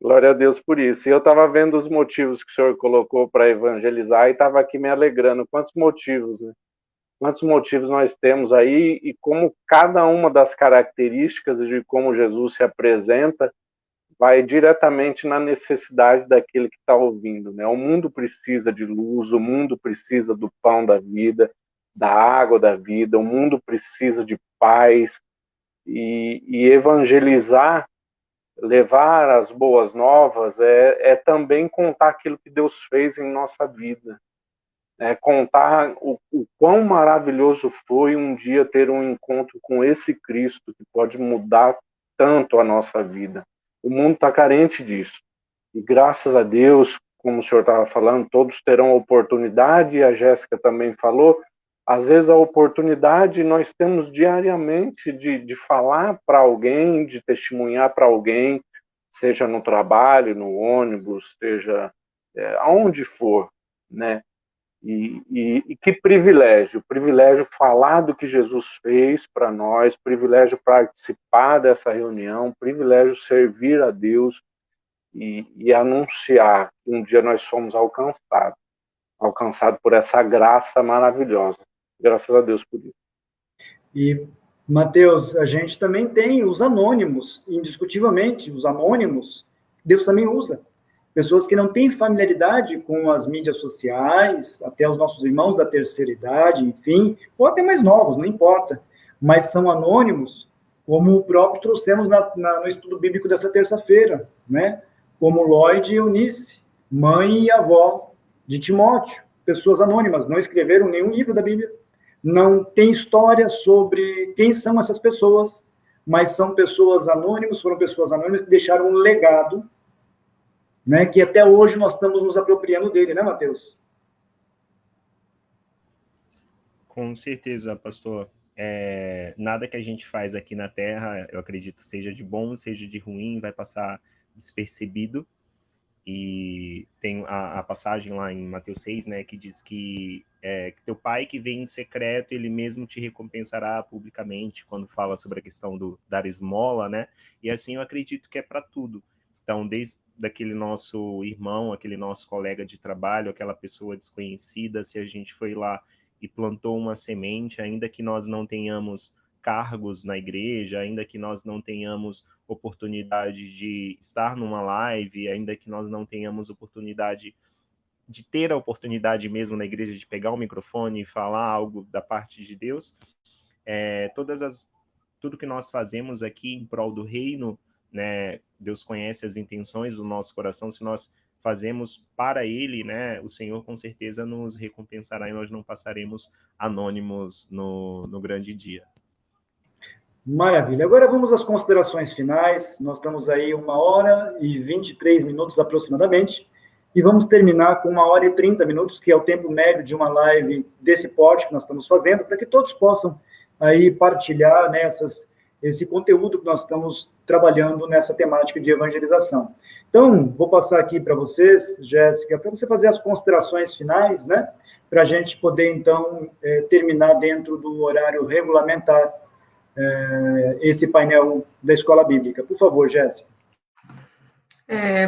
Glória a Deus por isso. E eu estava vendo os motivos que o senhor colocou para evangelizar e estava aqui me alegrando. Quantos motivos, né? Quantos motivos nós temos aí e como cada uma das características de como Jesus se apresenta vai diretamente na necessidade daquele que está ouvindo, né? O mundo precisa de luz, o mundo precisa do pão da vida, da água da vida, o mundo precisa de paz. E evangelizar, levar as boas novas, é também contar aquilo que Deus fez em nossa vida. É contar o quão maravilhoso foi um dia ter um encontro com esse Cristo que pode mudar tanto a nossa vida. O mundo está carente disso. E graças a Deus, como o senhor estava falando, todos terão oportunidade, e a Jéssica também falou, às vezes a oportunidade nós temos diariamente de falar para alguém, de testemunhar para alguém, seja no trabalho, no ônibus, seja aonde for, né? E que privilégio falar do que Jesus fez para nós, privilégio participar dessa reunião, privilégio servir a Deus e anunciar que um dia nós somos alcançados por essa graça maravilhosa. Graças a Deus por isso. E, Mateus, a gente também tem os anônimos, indiscutivelmente, os anônimos, Deus também usa. Pessoas que não têm familiaridade com as mídias sociais, até os nossos irmãos da terceira idade, enfim, ou até mais novos, não importa, mas são anônimos, como o próprio trouxemos no estudo bíblico dessa terça-feira, né? Como Lloyd e Eunice, mãe e avó de Timóteo, pessoas anônimas, não escreveram nenhum livro da Bíblia, não tem história sobre quem são essas pessoas, mas são pessoas anônimas, foram pessoas anônimas que deixaram um legado, né, que até hoje nós estamos nos apropriando dele, né, Mateus? Com certeza, pastor. Nada que a gente faz aqui na Terra, eu acredito, seja de bom, seja de ruim, vai passar despercebido. E tem a passagem lá em Mateus 6, né, que diz que teu pai que vem em secreto, ele mesmo te recompensará publicamente, quando fala sobre a questão do dar esmola, né? E assim eu acredito que é para tudo. Então, desde daquele nosso irmão, aquele nosso colega de trabalho, aquela pessoa desconhecida, se a gente foi lá e plantou uma semente, ainda que nós não tenhamos cargos na igreja, ainda que nós não tenhamos oportunidade de estar numa live, ainda que nós não tenhamos oportunidade de ter a oportunidade mesmo na igreja de pegar o microfone e falar algo da parte de Deus, tudo que nós fazemos aqui em prol do reino, né, Deus conhece as intenções do nosso coração, se nós fazemos para Ele, né, o Senhor com certeza nos recompensará e nós não passaremos anônimos no grande dia. Maravilha. Agora vamos às considerações finais. Nós estamos aí 1h23 aproximadamente, e vamos terminar com 1h30, que é o tempo médio de uma live desse porte que nós estamos fazendo, para que todos possam aí partilhar, né, esse conteúdo que nós estamos trabalhando nessa temática de evangelização. Então, vou passar aqui para vocês, Jéssica, para você fazer as considerações finais, né, para a gente poder, então, terminar dentro do horário regulamentar esse painel da Escola Bíblica. Por favor, Jéssica.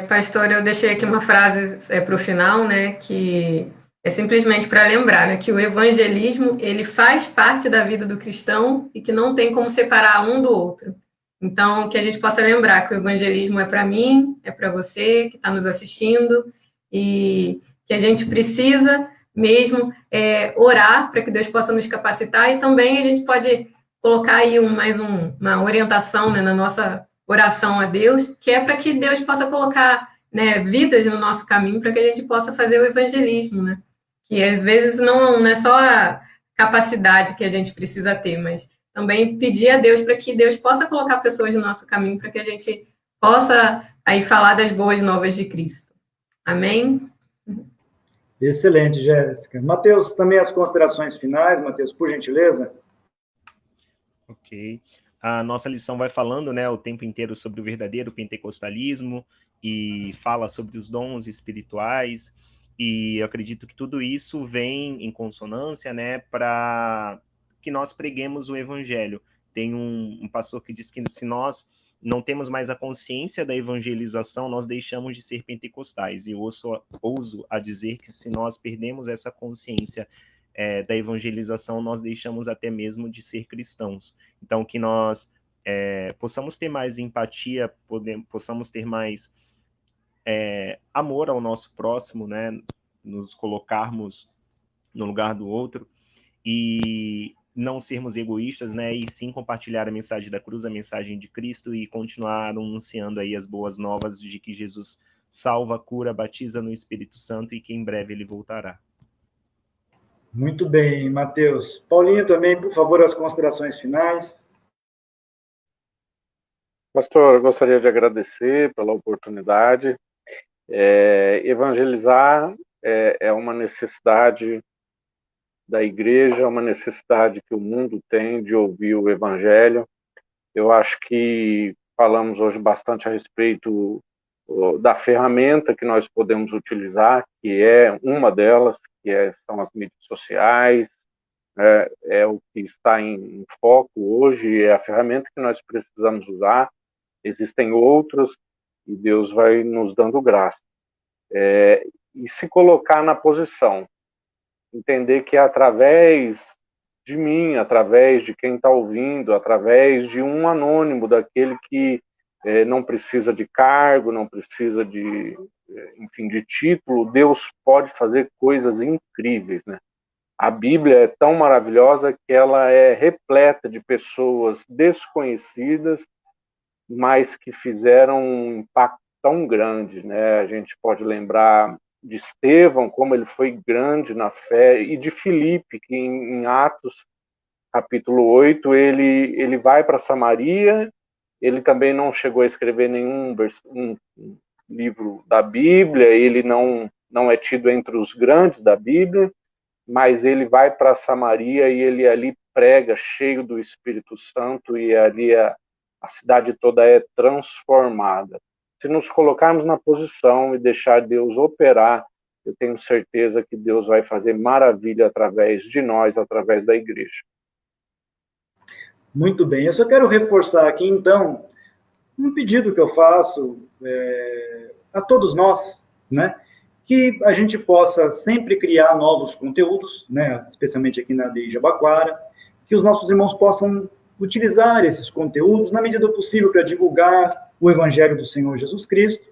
Pastor, eu deixei aqui uma frase para o final, né, que é simplesmente para lembrar, né, que o evangelismo ele faz parte da vida do cristão e que não tem como separar um do outro. Então, que a gente possa lembrar que o evangelismo é para mim, é para você que está nos assistindo, e que a gente precisa mesmo orar para que Deus possa nos capacitar, e também a gente pode colocar aí uma orientação, né, na nossa oração a Deus, que é para que Deus possa colocar, né, vidas no nosso caminho, para que a gente possa fazer o evangelismo, né? Que às vezes não é só a capacidade que a gente precisa ter, mas também pedir a Deus para que Deus possa colocar pessoas no nosso caminho, para que a gente possa aí falar das boas novas de Cristo. Amém? Excelente, Jéssica. Mateus, também as considerações finais, Mateus, por gentileza. Ok. A nossa lição vai falando, né, o tempo inteiro sobre o verdadeiro pentecostalismo e fala sobre os dons espirituais, e eu acredito que tudo isso vem em consonância, né, para que nós preguemos o evangelho. Tem um pastor que diz que se nós não temos mais a consciência da evangelização, nós deixamos de ser pentecostais, e eu ouso a dizer que se nós perdemos essa consciência da evangelização, nós deixamos até mesmo de ser cristãos. Então, que nós possamos ter mais empatia, possamos ter mais amor ao nosso próximo, né? Nos colocarmos no lugar do outro, e não sermos egoístas, né, e sim compartilhar a mensagem da cruz, a mensagem de Cristo, e continuar anunciando aí as boas novas de que Jesus salva, cura, batiza no Espírito Santo e que em breve ele voltará. Muito bem, Mateus. Paulinho também, por favor, as considerações finais. Pastor, eu gostaria de agradecer pela oportunidade. Evangelizar é uma necessidade da igreja, é uma necessidade que o mundo tem de ouvir o Evangelho. Eu acho que falamos hoje bastante a respeito da ferramenta que nós podemos utilizar, que é uma delas, são as mídias sociais, é o que está em foco hoje, é a ferramenta que nós precisamos usar. Existem outras e Deus vai nos dando graça. E se colocar na posição, entender que através de mim, através de quem está ouvindo, através de um anônimo, daquele que não precisa de cargo, não precisa de título, Deus pode fazer coisas incríveis, né? A Bíblia é tão maravilhosa que ela é repleta de pessoas desconhecidas, mas que fizeram um impacto tão grande, né? A gente pode lembrar de Estevão, como ele foi grande na fé, e de Filipe, que em Atos, capítulo 8, ele vai para Samaria. Ele também não chegou a escrever nenhum livro da Bíblia, ele não é tido entre os grandes da Bíblia, mas ele vai para Samaria e ele ali prega cheio do Espírito Santo, e ali a cidade toda é transformada. Se nos colocarmos na posição e deixar Deus operar, eu tenho certeza que Deus vai fazer maravilha através de nós, através da igreja. Muito bem, eu só quero reforçar aqui, então, um pedido que eu faço a todos nós, né? Que a gente possa sempre criar novos conteúdos, né? Especialmente aqui na ADI Jabaquara, que os nossos irmãos possam utilizar esses conteúdos na medida do possível para divulgar o Evangelho do Senhor Jesus Cristo,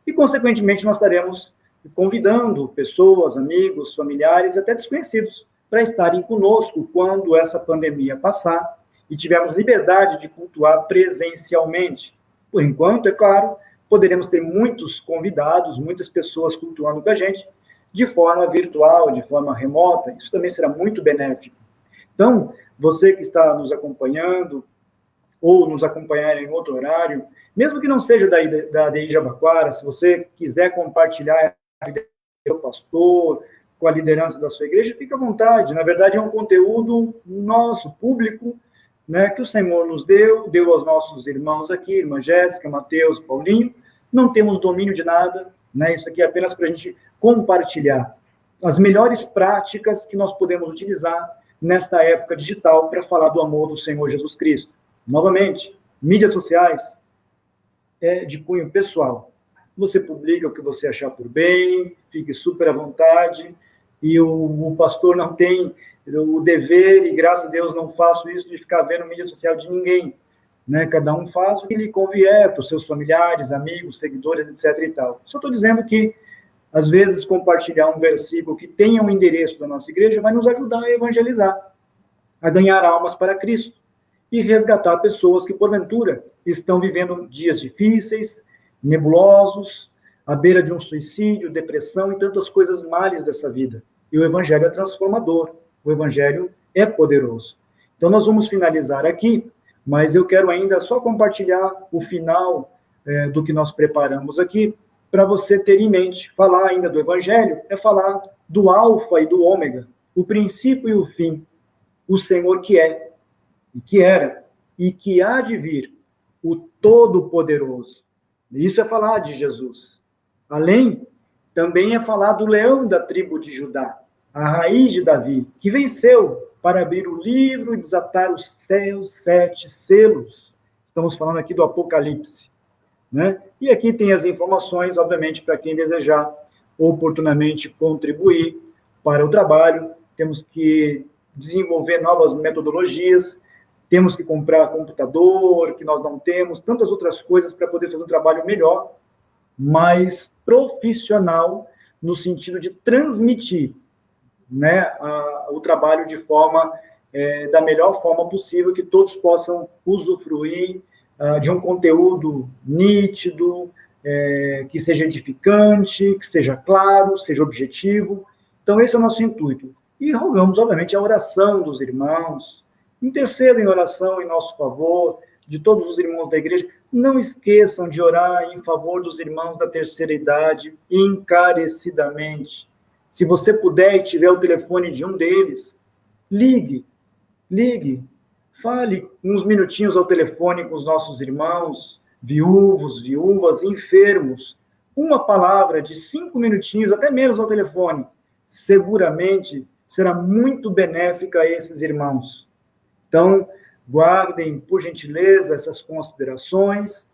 e, consequentemente, nós estaremos convidando pessoas, amigos, familiares, até desconhecidos, para estarem conosco quando essa pandemia passar e tivermos liberdade de cultuar presencialmente. Por enquanto, é claro, poderemos ter muitos convidados, muitas pessoas cultuando com a gente, de forma virtual, de forma remota. Isso também será muito benéfico. Então, você que está nos acompanhando, ou nos acompanhar em outro horário, mesmo que não seja da ADI Jabaquara, se você quiser compartilhar a vida do pastor, com a liderança da sua igreja, fique à vontade. Na verdade, é um conteúdo nosso, público, né, que o Senhor nos deu aos nossos irmãos aqui, irmã Jéssica, Mateus, Paulinho. Não temos domínio de nada, né? Isso aqui é apenas para a gente compartilhar as melhores práticas que nós podemos utilizar nesta época digital para falar do amor do Senhor Jesus Cristo. Novamente, mídias sociais é de cunho pessoal. Você publica o que você achar por bem, fique super à vontade, e o pastor não tem o dever, e graças a Deus não faço isso, de ficar vendo mídia social de ninguém, né? Cada um faz o que lhe convier para os seus familiares, amigos, seguidores, etc. e tal. Só estou dizendo que, às vezes, compartilhar um versículo que tenha um endereço da nossa igreja vai nos ajudar a evangelizar, a ganhar almas para Cristo e resgatar pessoas que, porventura, estão vivendo dias difíceis, nebulosos, à beira de um suicídio, depressão e tantas coisas males dessa vida. E o Evangelho é transformador, o Evangelho é poderoso. Então, nós vamos finalizar aqui, mas eu quero ainda só compartilhar o final do que nós preparamos aqui, para você ter em mente. Falar ainda do Evangelho é falar do alfa e do ômega, o princípio e o fim, o Senhor que é, e que era, e que há de vir, o Todo-Poderoso. Isso é falar de Jesus. Além, também é falar do leão da tribo de Judá, a raiz de Davi, que venceu para abrir o livro e desatar os 7 selos. Estamos falando aqui do Apocalipse, né? E aqui tem as informações, obviamente, para quem desejar oportunamente contribuir para o trabalho. Temos que desenvolver novas metodologias, temos que comprar computador, que nós não temos, tantas outras coisas para poder fazer um trabalho melhor, mais profissional, no sentido de transmitir, né, o trabalho de forma da melhor forma possível, que todos possam usufruir de um conteúdo nítido, que seja edificante, que seja claro, seja objetivo. Então, esse é o nosso intuito. E rogamos, obviamente, a oração dos irmãos, intercedam em oração em nosso favor, de todos os irmãos da igreja. Não esqueçam de orar em favor dos irmãos da terceira idade, encarecidamente. Se você puder e tiver o telefone de um deles, ligue, fale uns minutinhos ao telefone com os nossos irmãos, viúvos, viúvas, enfermos. Uma palavra de 5 minutinhos, até menos ao telefone, seguramente será muito benéfica a esses irmãos. Então, guardem, por gentileza, essas considerações,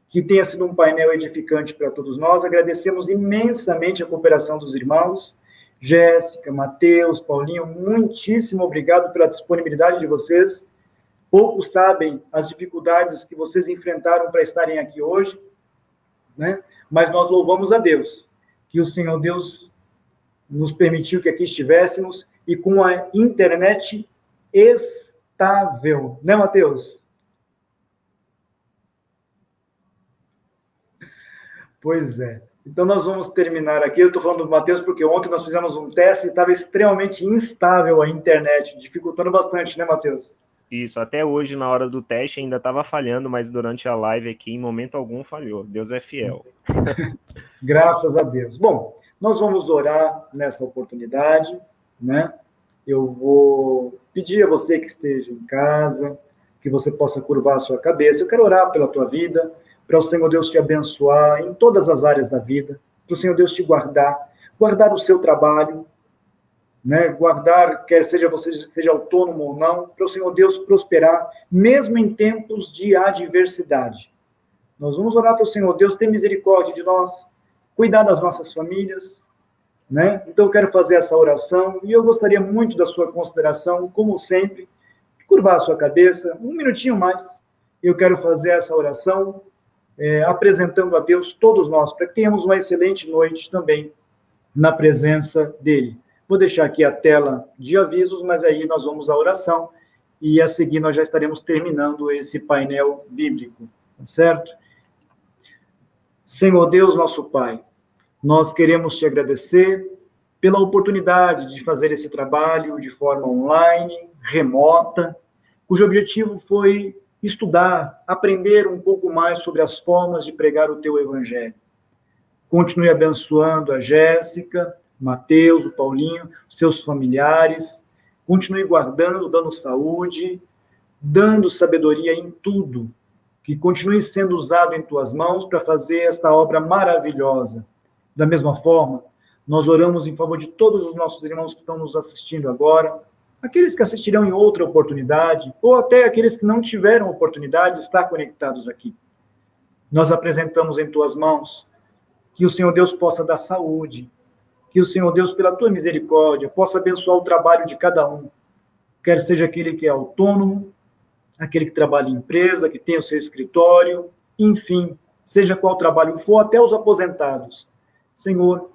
que tenha sido um painel edificante para todos nós. Agradecemos imensamente a cooperação dos irmãos. Jéssica, Mateus, Paulinho, muitíssimo obrigado pela disponibilidade de vocês. Poucos sabem as dificuldades que vocês enfrentaram para estarem aqui hoje, né? Mas nós louvamos a Deus, que o Senhor Deus nos permitiu que aqui estivéssemos, e com a internet estável, né, Mateus? Pois é. Então, nós vamos terminar aqui. Eu estou falando do Mateus porque ontem nós fizemos um teste e estava extremamente instável a internet, dificultando bastante, né, Mateus? Isso, até hoje, na hora do teste, ainda estava falhando, mas durante a live aqui, em momento algum, falhou. Deus é fiel. Graças a Deus. Bom, nós vamos orar nessa oportunidade, né? Eu vou pedir a você que esteja em casa, que você possa curvar a sua cabeça. Eu quero orar pela tua vida, para o Senhor Deus te abençoar em todas as áreas da vida, para o Senhor Deus te guardar o seu trabalho, né? Guardar, quer seja você seja autônomo ou não, para o Senhor Deus prosperar, mesmo em tempos de adversidade. Nós vamos orar para o Senhor Deus ter misericórdia de nós, cuidar das nossas famílias, né? Então eu quero fazer essa oração, e eu gostaria muito da sua consideração, como sempre, curvar a sua cabeça, um minutinho mais. Eu quero fazer essa oração, apresentando a Deus todos nós, para que tenhamos uma excelente noite também na presença dEle. Vou deixar aqui a tela de avisos, mas aí nós vamos à oração, e a seguir nós já estaremos terminando esse painel bíblico, tá certo? Senhor Deus, nosso Pai, nós queremos te agradecer pela oportunidade de fazer esse trabalho de forma online, remota, cujo objetivo foi estudar, aprender um pouco mais sobre as formas de pregar o teu evangelho. Continue abençoando a Jéssica, Mateus, o Paulinho, seus familiares. Continue guardando, dando saúde, dando sabedoria em tudo. Que continue sendo usado em tuas mãos para fazer esta obra maravilhosa. Da mesma forma, nós oramos em favor de todos os nossos irmãos que estão nos assistindo agora, aqueles que assistirão em outra oportunidade, ou até aqueles que não tiveram oportunidade de estar conectados aqui. Nós apresentamos em tuas mãos que o Senhor Deus possa dar saúde, que o Senhor Deus, pela tua misericórdia, possa abençoar o trabalho de cada um, quer seja aquele que é autônomo, aquele que trabalha em empresa, que tem o seu escritório, enfim, seja qual trabalho for, até os aposentados. Senhor,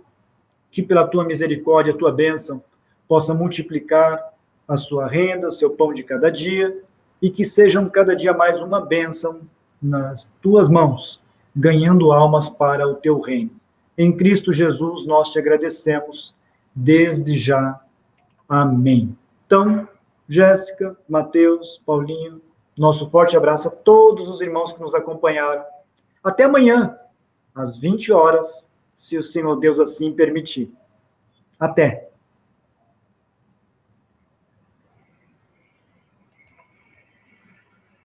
que pela tua misericórdia, a tua bênção, possa multiplicar a sua renda, o seu pão de cada dia, e que sejam cada dia mais uma bênção nas tuas mãos, ganhando almas para o teu reino. Em Cristo Jesus, nós te agradecemos, desde já. Amém. Então, Jéssica, Mateus, Paulinho, nosso forte abraço a todos os irmãos que nos acompanharam. Até amanhã, às 20 horas, se o Senhor Deus assim permitir. Até!